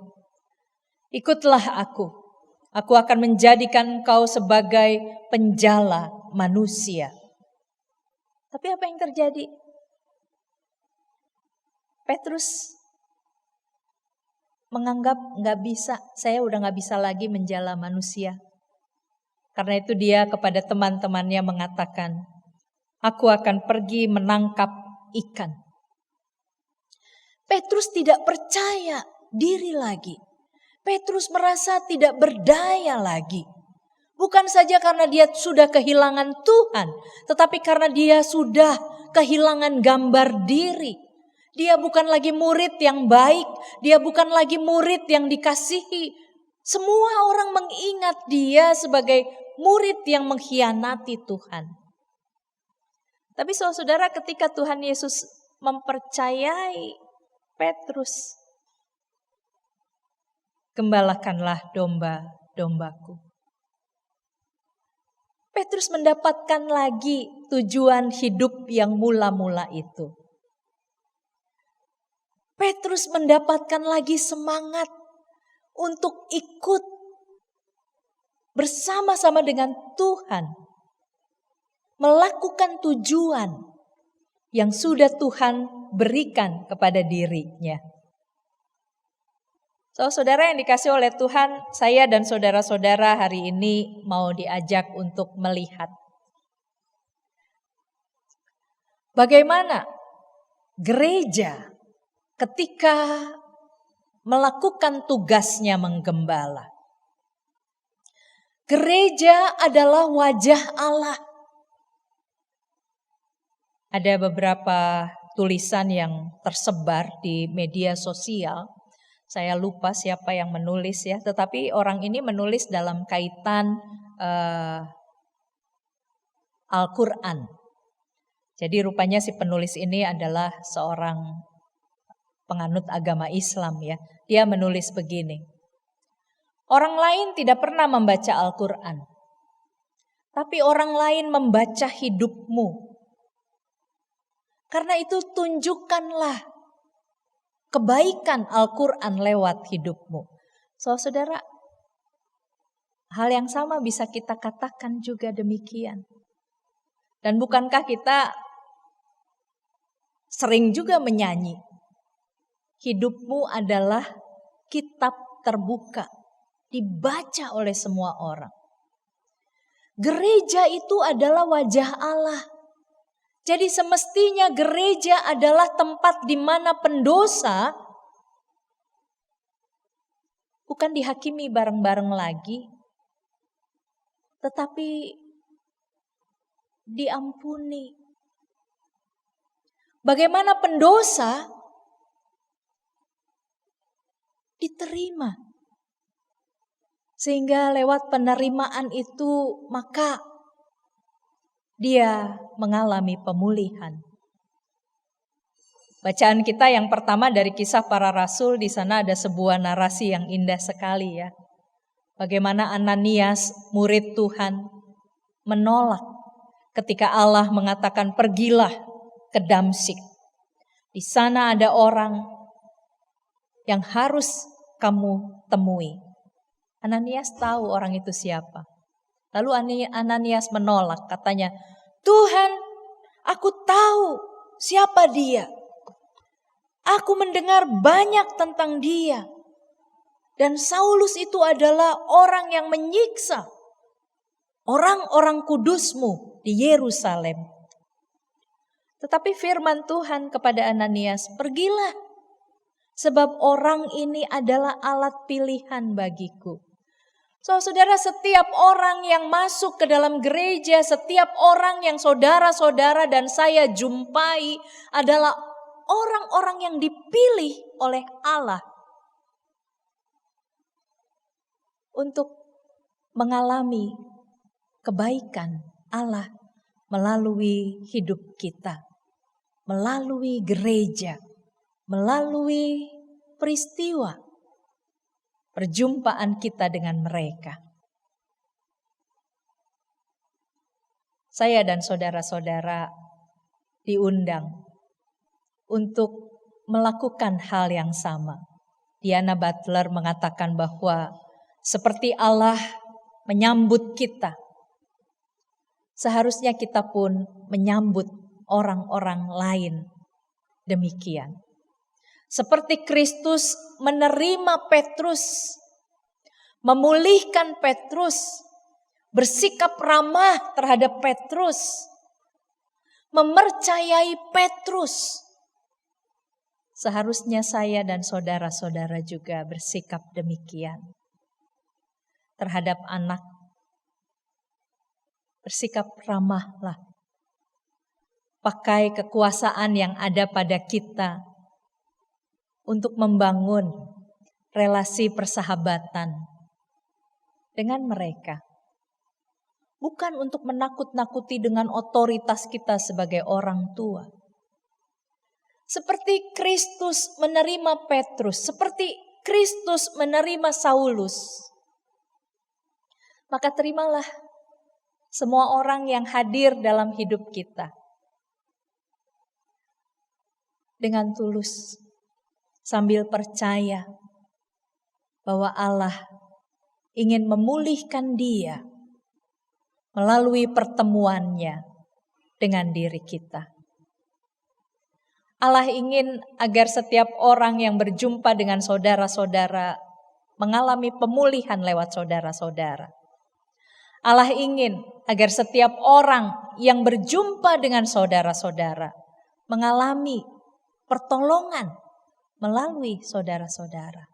S4: "Ikutlah aku akan menjadikan kau sebagai penjala manusia." Tapi apa yang terjadi? Petrus menganggap saya udah gak bisa lagi menjala manusia. Karena itu dia kepada teman-temannya mengatakan, "Aku akan pergi menangkap ikan." Petrus tidak percaya diri lagi. Petrus merasa tidak berdaya lagi. Bukan saja karena dia sudah kehilangan Tuhan, tetapi karena dia sudah kehilangan gambar diri. Dia bukan lagi murid yang baik, dia bukan lagi murid yang dikasihi. Semua orang mengingat dia sebagai murid yang mengkhianati Tuhan. Tapi saudara, ketika Tuhan Yesus mempercayai Petrus, "Gembalakanlah domba-dombaku." Petrus mendapatkan lagi tujuan hidup yang mula-mula itu. Petrus mendapatkan lagi semangat untuk ikut bersama-sama dengan Tuhan, melakukan tujuan yang sudah Tuhan berikan kepada dirinya. Saudara yang dikasih oleh Tuhan, saya dan saudara-saudara hari ini mau diajak untuk melihat bagaimana gereja ketika melakukan tugasnya menggembala. Gereja adalah wajah Allah. Ada beberapa tulisan yang tersebar di media sosial. Saya lupa siapa yang menulis ya, tetapi orang ini menulis dalam kaitan Al-Quran. Jadi rupanya si penulis ini adalah seorang penganut agama Islam ya. Dia menulis begini, "Orang lain tidak pernah membaca Al-Quran, tapi orang lain membaca hidupmu. Karena itu tunjukkanlah kebaikan Al-Quran lewat hidupmu." Saudara, hal yang sama bisa kita katakan juga demikian. Dan bukankah kita sering juga menyanyi, "Hidupmu adalah kitab terbuka, dibaca oleh semua orang." Gereja itu adalah wajah Allah. Jadi semestinya gereja adalah tempat di mana pendosa bukan dihakimi bareng-bareng lagi, tetapi diampuni. Bagaimana pendosa diterima. Sehingga lewat penerimaan itu maka dia mengalami pemulihan. Bacaan kita yang pertama dari Kisah Para Rasul, di sana ada sebuah narasi yang indah sekali ya. Bagaimana Ananias, murid Tuhan, menolak ketika Allah mengatakan pergilah ke Damsyik. Di sana ada orang yang harus kamu temui. Ananias tahu orang itu siapa. Lalu Ananias menolak, katanya, "Tuhan, aku tahu siapa dia. Aku mendengar banyak tentang dia. Dan Saulus itu adalah orang yang menyiksa orang-orang kudusmu di Yerusalem. Tetapi firman Tuhan kepada Ananias, pergilah, sebab orang ini adalah alat pilihan bagiku. Saudara, setiap orang yang masuk ke dalam gereja, setiap orang yang saudara-saudara dan saya jumpai adalah orang-orang yang dipilih oleh Allah untuk mengalami kebaikan Allah melalui hidup kita, melalui gereja, melalui peristiwa perjumpaan kita dengan mereka. Saya dan saudara-saudara diundang untuk melakukan hal yang sama. Diana Butler mengatakan bahwa seperti Allah menyambut kita, seharusnya kita pun menyambut orang-orang lain demikian. Seperti Kristus menerima Petrus, memulihkan Petrus, bersikap ramah terhadap Petrus, mempercayai Petrus. Seharusnya saya dan saudara-saudara juga bersikap demikian terhadap anak. Bersikap ramahlah. Pakai kekuasaan yang ada pada kita untuk membangun relasi persahabatan dengan mereka. Bukan untuk menakut-nakuti dengan otoritas kita sebagai orang tua. Seperti Kristus menerima Petrus, seperti Kristus menerima Saulus. Maka terimalah semua orang yang hadir dalam hidup kita dengan tulus, sambil percaya bahwa Allah ingin memulihkan dia melalui pertemuannya dengan diri kita. Allah ingin agar setiap orang yang berjumpa dengan saudara-saudara mengalami pemulihan lewat saudara-saudara. Allah ingin agar setiap orang yang berjumpa dengan saudara-saudara mengalami pertolongan melalui saudara-saudara.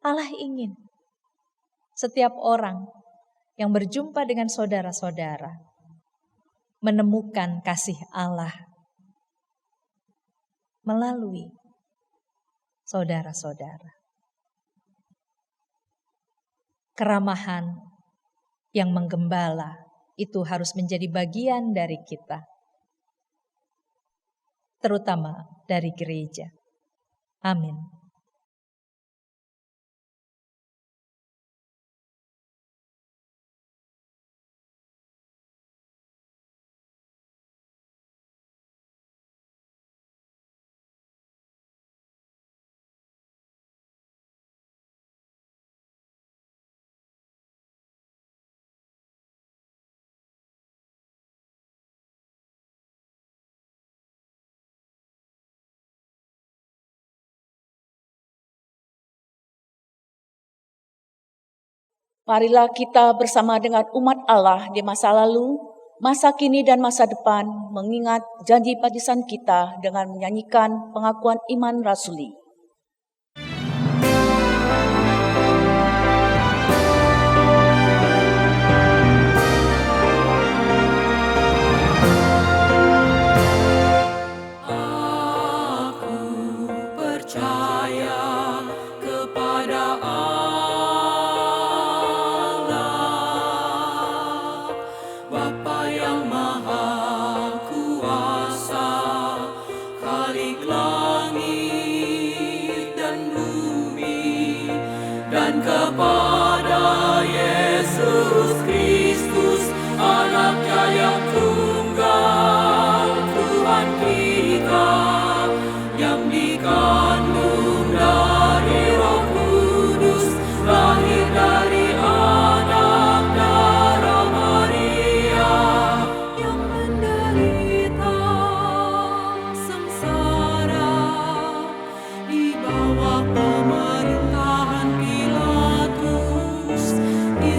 S4: Allah ingin setiap orang yang berjumpa dengan saudara-saudara menemukan kasih Allah melalui saudara-saudara. Keramahan yang menggembala itu harus menjadi bagian dari kita, terutama dari gereja. Amin.
S1: Marilah kita bersama dengan umat Allah di masa lalu, masa kini dan masa depan mengingat janji padisan kita dengan menyanyikan pengakuan iman rasuli.
S6: Aku percaya kepada Bapa yang Maha Kuasa, Khalik langit dan bumi, dan kepada Yesus Kristus, Anaknya yang tunggal, Tuhan kita, yang dikandung dari Roh Kudus, lahir dari anak darah Maria, yang menderita sengsara di bawah pemerintahan Pilatus, di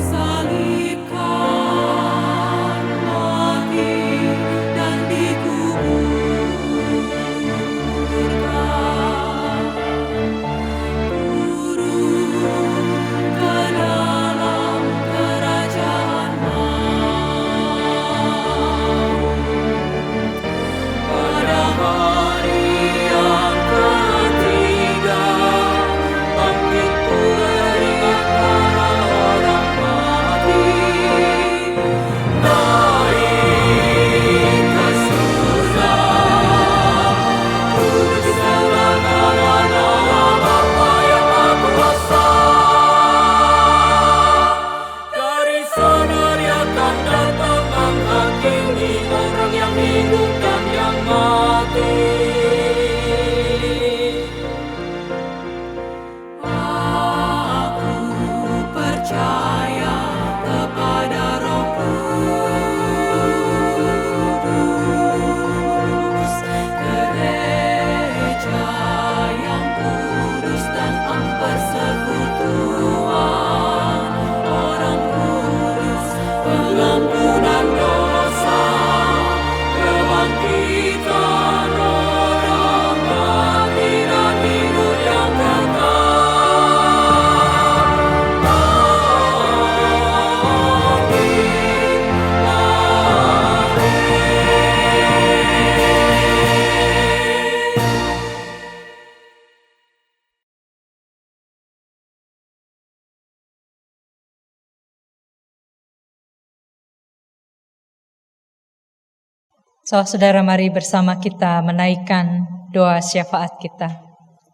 S4: Saudara, mari bersama kita menaikkan doa syafaat kita.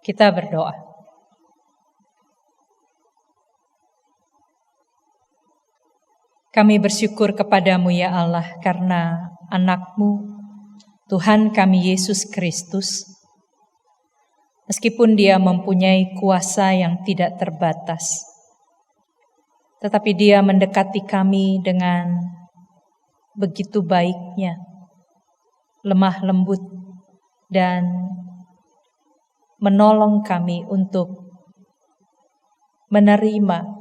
S4: Kita berdoa. Kami bersyukur kepadamu ya Allah karena anak-Mu, Tuhan kami Yesus Kristus, meskipun Dia mempunyai kuasa yang tidak terbatas, tetapi Dia mendekati kami dengan begitu baiknya, lemah lembut, dan menolong kami untuk menerima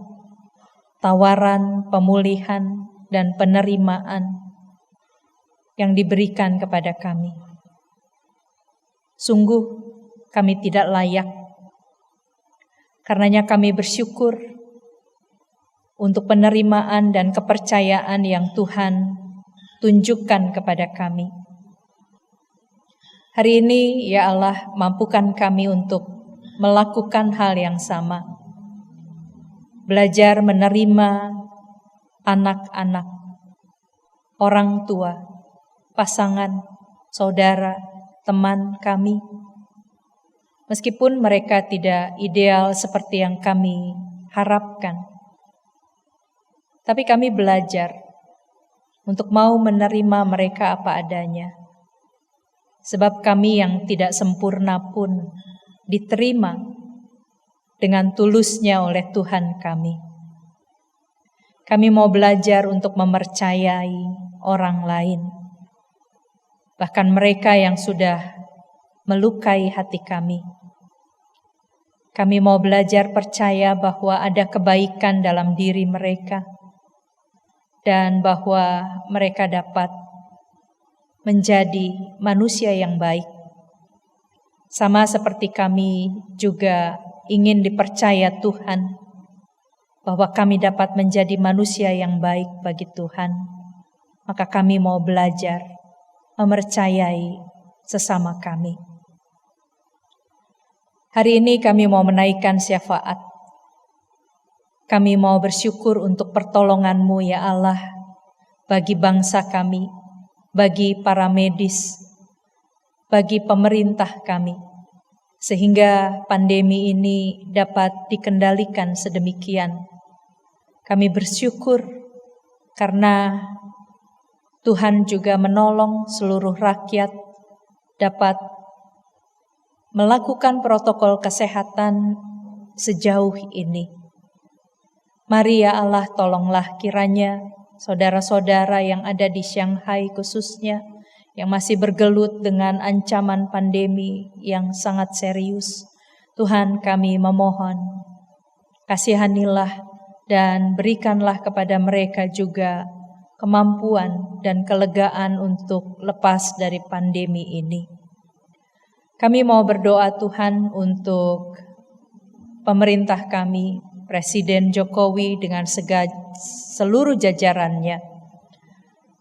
S4: tawaran pemulihan dan penerimaan yang diberikan kepada kami. Sungguh kami tidak layak, karenanya kami bersyukur untuk penerimaan dan kepercayaan yang Tuhan tunjukkan kepada kami. Hari ini ya Allah, mampukan kami untuk melakukan hal yang sama. Belajar menerima anak-anak, orang tua, pasangan, saudara, teman kami. Meskipun mereka tidak ideal seperti yang kami harapkan, tapi kami belajar untuk mau menerima mereka apa adanya. Sebab kami yang tidak sempurna pun diterima dengan tulusnya oleh Tuhan kami. Kami mau belajar untuk mempercayai orang lain, bahkan mereka yang sudah melukai hati kami. Kami mau belajar percaya bahwa ada kebaikan dalam diri mereka, dan bahwa mereka dapat menjadi manusia yang baik. Sama seperti kami juga ingin dipercaya Tuhan, bahwa kami dapat menjadi manusia yang baik bagi Tuhan. Maka kami mau belajar mempercayai sesama kami. Hari ini kami mau menaikkan syafaat. Kami mau bersyukur untuk pertolongan-Mu ya Allah, bagi bangsa kami, bagi para medis, bagi pemerintah kami, sehingga pandemi ini dapat dikendalikan sedemikian. Kami bersyukur karena Tuhan juga menolong seluruh rakyat dapat melakukan protokol kesehatan sejauh ini. Mari ya Allah, tolonglah kiranya saudara-saudara yang ada di Shanghai khususnya, yang masih bergelut dengan ancaman pandemi yang sangat serius. Tuhan, kami memohon, kasihanilah dan berikanlah kepada mereka juga kemampuan dan kelegaan untuk lepas dari pandemi ini. Kami mau berdoa Tuhan untuk pemerintah kami, Presiden Jokowi dengan seluruh jajarannya,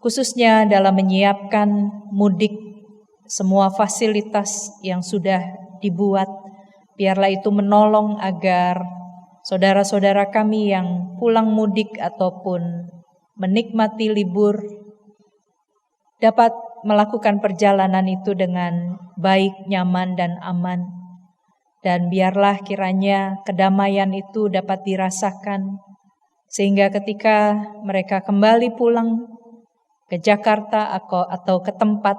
S4: khususnya dalam menyiapkan mudik, semua fasilitas yang sudah dibuat, biarlah itu menolong agar saudara-saudara kami yang pulang mudik ataupun menikmati libur dapat melakukan perjalanan itu dengan baik, nyaman, dan aman. Dan biarlah kiranya kedamaian itu dapat dirasakan, sehingga ketika mereka kembali pulang ke Jakarta atau ke tempat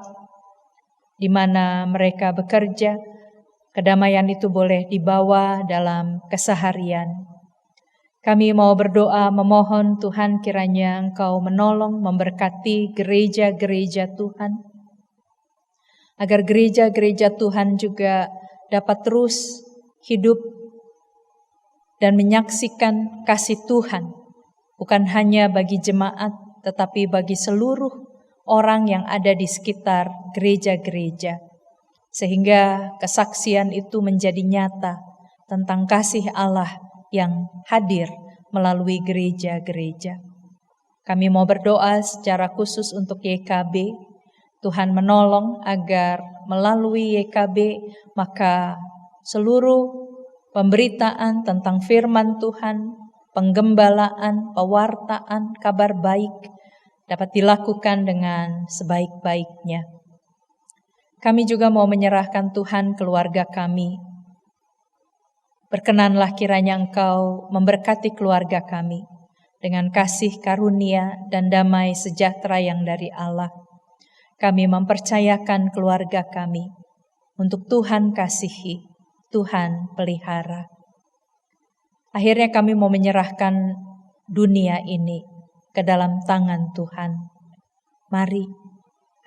S4: di mana mereka bekerja, kedamaian itu boleh dibawa dalam keseharian. Kami mau berdoa memohon Tuhan kiranya Engkau menolong, memberkati gereja-gereja Tuhan, agar gereja-gereja Tuhan juga dapat terus hidup dan menyaksikan kasih Tuhan, bukan hanya bagi jemaat, tetapi bagi seluruh orang yang ada di sekitar gereja-gereja. Sehingga kesaksian itu menjadi nyata tentang kasih Allah yang hadir melalui gereja-gereja. Kami mau berdoa secara khusus untuk YKB. Tuhan menolong agar melalui YKB maka seluruh pemberitaan tentang firman Tuhan, penggembalaan, pewartaan, kabar baik dapat dilakukan dengan sebaik-baiknya. Kami juga mau menyerahkan Tuhan keluarga kami. Berkenanlah kiranya Engkau memberkati keluarga kami dengan kasih karunia dan damai sejahtera yang dari Allah. Kami mempercayakan keluarga kami untuk Tuhan kasihi, Tuhan pelihara. Akhirnya kami mau menyerahkan dunia ini ke dalam tangan Tuhan. Mari,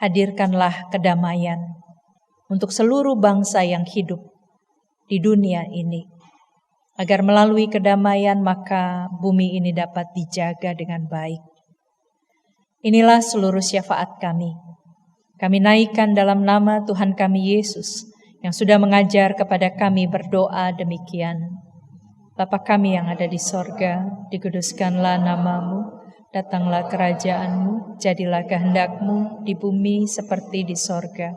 S4: hadirkanlah kedamaian untuk seluruh bangsa yang hidup di dunia ini. Agar melalui kedamaian maka bumi ini dapat dijaga dengan baik. Inilah seluruh syafaat kami. Kami naikkan dalam nama Tuhan kami Yesus yang sudah mengajar kepada kami berdoa demikian. Bapa kami yang ada di sorga, dikuduskanlah namamu, datanglah kerajaanmu, jadilah kehendakmu di bumi seperti di sorga.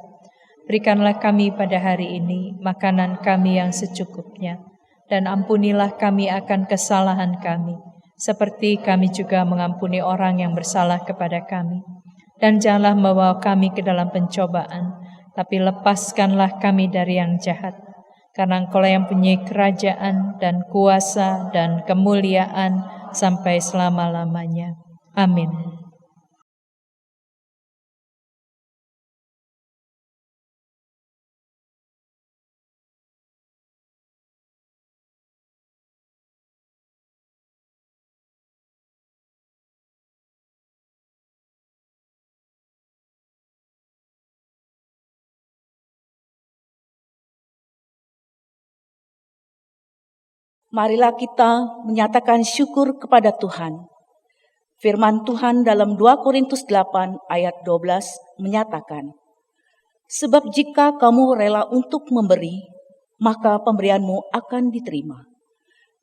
S4: Berikanlah kami pada hari ini makanan kami yang secukupnya, dan ampunilah kami akan kesalahan kami, seperti kami juga mengampuni orang yang bersalah kepada kami. Dan janganlah membawa kami ke dalam pencobaan, tapi lepaskanlah kami dari yang jahat. Karena Engkau yang punya kerajaan dan kuasa dan kemuliaan sampai selama-lamanya. Amin.
S1: Marilah kita menyatakan syukur kepada Tuhan. Firman Tuhan dalam 2 Korintus 8 ayat 12 menyatakan, "Sebab jika kamu rela untuk memberi, maka pemberianmu akan diterima.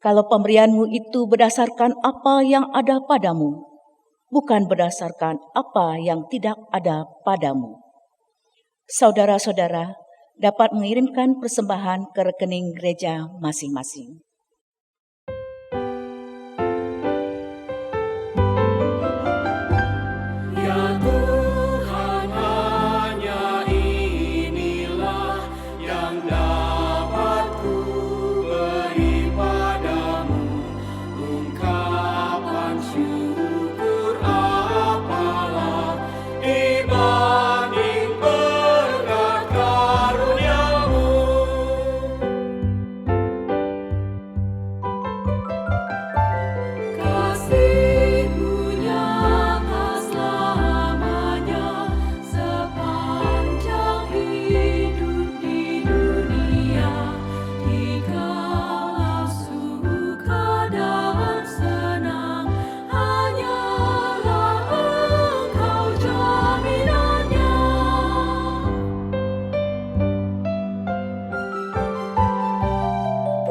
S1: Kalau pemberianmu itu berdasarkan apa yang ada padamu, bukan berdasarkan apa yang tidak ada padamu." Saudara-saudara dapat mengirimkan persembahan ke rekening gereja masing-masing.
S6: Ya Tuhan, hanya inilah yang dapat ku beri padamu. Ungkapan syukur apalah dibanding berkat karunia-Mu. Kasih-Mu nyata selamanya sepanjang hidup di dunia. Dikala suka dan senang, hanyalah Engkau jaminannya.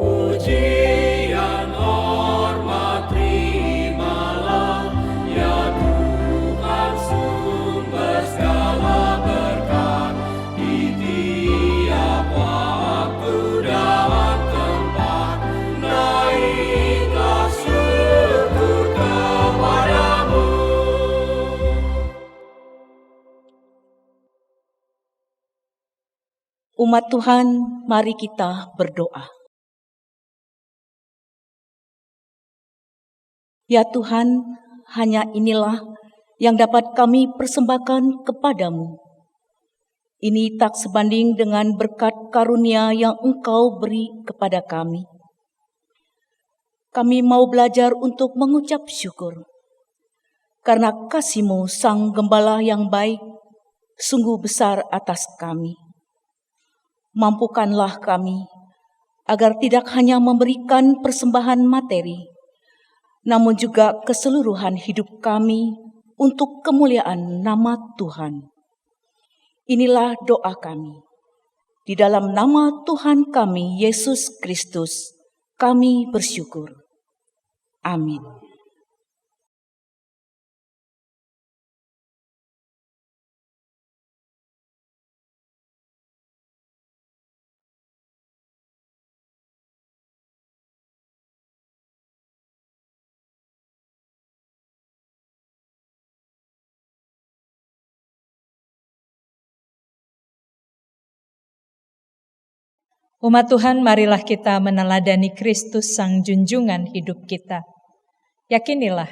S6: Pujian hormat terimalah, ya Tuhan sumber segala berkat, di tiap waktu dan tempat. Naiklah syukur kepadamu.
S1: Umat Tuhan, mari kita berdoa. Ya Tuhan, hanya inilah yang dapat kami persembahkan kepadamu. Ini tak sebanding dengan berkat karunia yang Engkau beri kepada kami. Kami mau belajar untuk mengucap syukur. Karena kasih-Mu Sang Gembala yang baik, sungguh besar atas kami. Mampukanlah kami, agar tidak hanya memberikan persembahan materi, namun juga keseluruhan hidup kami untuk kemuliaan nama Tuhan. Inilah doa kami. Di dalam nama Tuhan kami, Yesus Kristus, kami bersyukur. Amin.
S4: Umat Tuhan, marilah kita meneladani Kristus Sang Junjungan hidup kita. Yakinilah,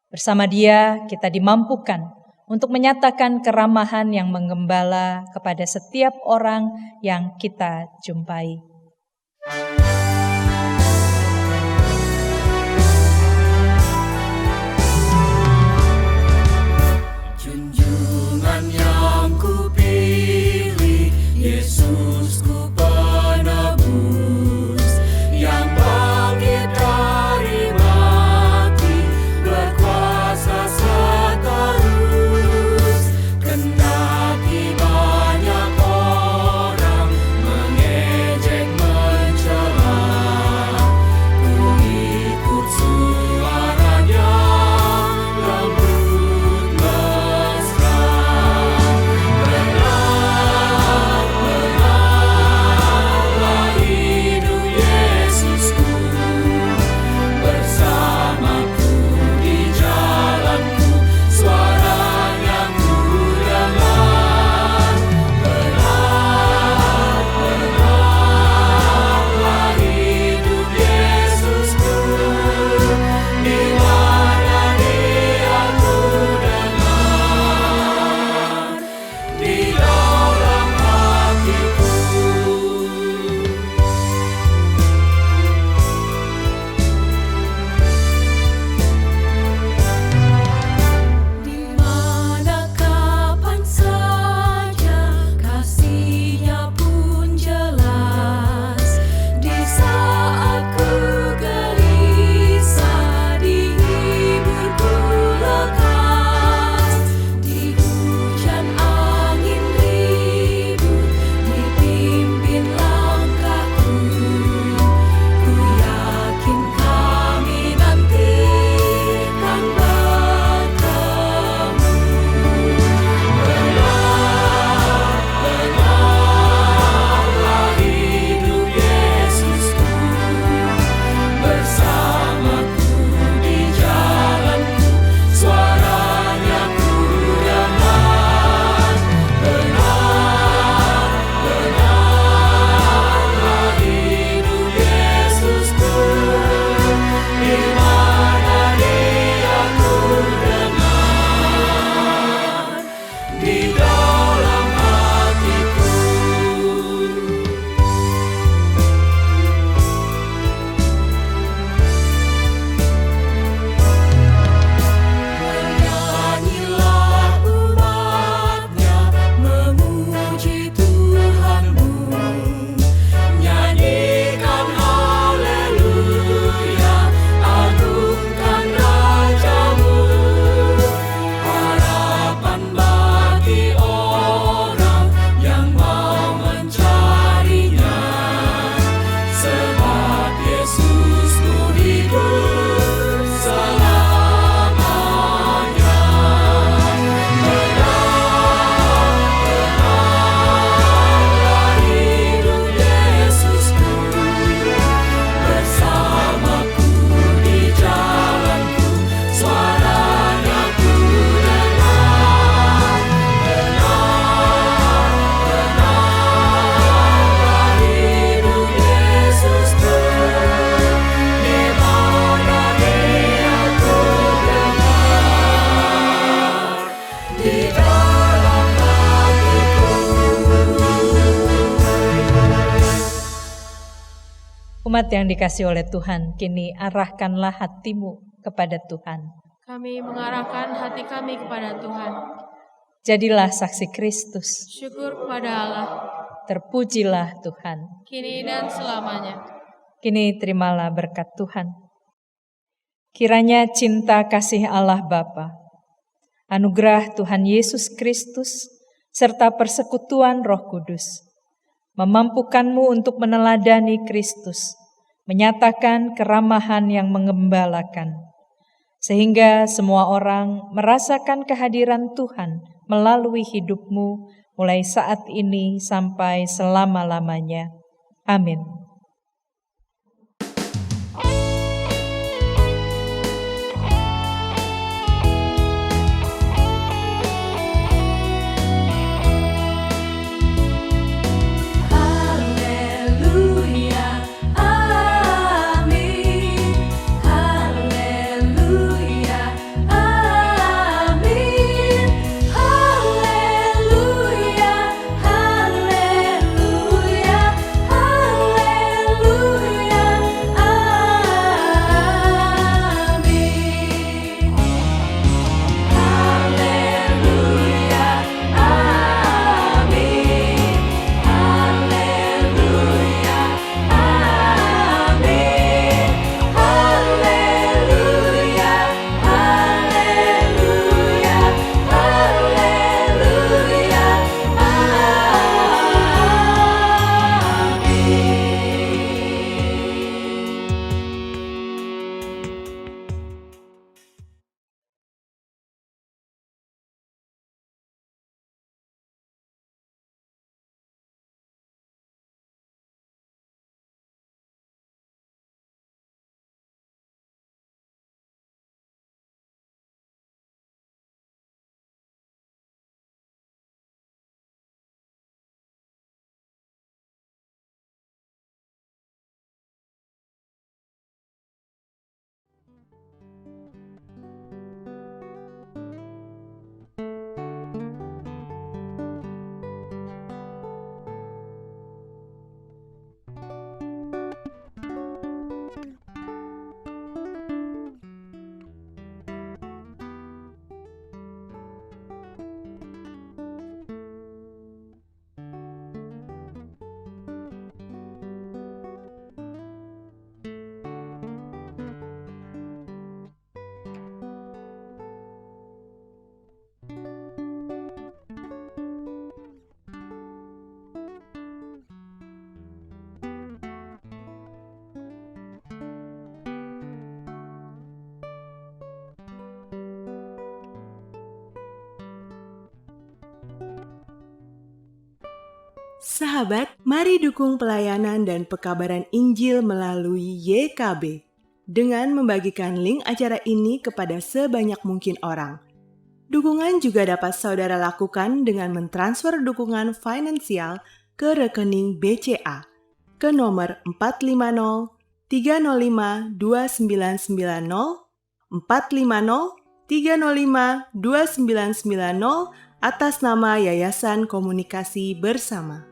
S4: bersama Dia kita dimampukan untuk menyatakan keramahan yang menggembala kepada setiap orang yang kita jumpai.
S6: Junjungan yang kupilih, Yesusku penebus, yang bangkit dari mati, berkuasa seterus. Kendati banyak orang mengejek mencela, ku ikut suaranya lembut mesra. Benarlah hidup Yesusku, bersamaku di jalanku, suaranya ku dengar. Benarlah hidup Yesusku, di mana Dia ku dengar, di dalam hatiku. Di mana kapan saja kasih-Nya pun jelas. Di saat ku gelisah, dihibur ku lekas. Di hujan angin ribut, dipimpin langkahku. Ku yakin kami nanti kan bertemu. Benarlah hidup Yesusku, bersamaku di jalanku, suaranya ku dengar. Benarlah hidup Yesusku, di mana Dia ku dengar, di dalam hatiku. Menyanyilah umat-Nya, memuji Tuhanmu. Nyanyikan haleluya, agungkan Rajamu. Harapan bagi orang yang mau mencari-Nya, sebab Yesusmu hidup selamanya. Benarlah hidup Yesusku, bersamaku di jalanku, suaranya ku dengar. Benarlah hidup Yesusku, di mana Dia ku dengar, di dalam hatiku.
S4: Umat yang dikasihi oleh Tuhan, kini arahkanlah hatimu kepada Tuhan.
S2: Kami mengarahkan hati kami kepada Tuhan.
S4: Jadilah saksi Kristus.
S2: Syukur kepada Allah,
S4: Terpujilah Tuhan.
S2: kini dan selamanya.
S4: Kini terimalah berkat Tuhan. Kiranya cinta kasih Allah Bapa, anugerah Tuhan Yesus Kristus, serta persekutuan Roh Kudus memampukanmu untuk meneladani Kristus, menyatakan keramahan yang menggembalakan, sehingga semua orang merasakan kehadiran Tuhan melalui hidupmu mulai saat ini sampai selama-lamanya. Amin.
S6: Haleluya.
S7: Sahabat, mari dukung pelayanan dan pekabaran Injil melalui YKB dengan membagikan link acara ini kepada sebanyak mungkin orang. Dukungan juga dapat saudara lakukan dengan mentransfer dukungan finansial ke rekening BCA ke nomor 450 305 2990 450 305 2990 atas nama Yayasan Komunikasi Bersama.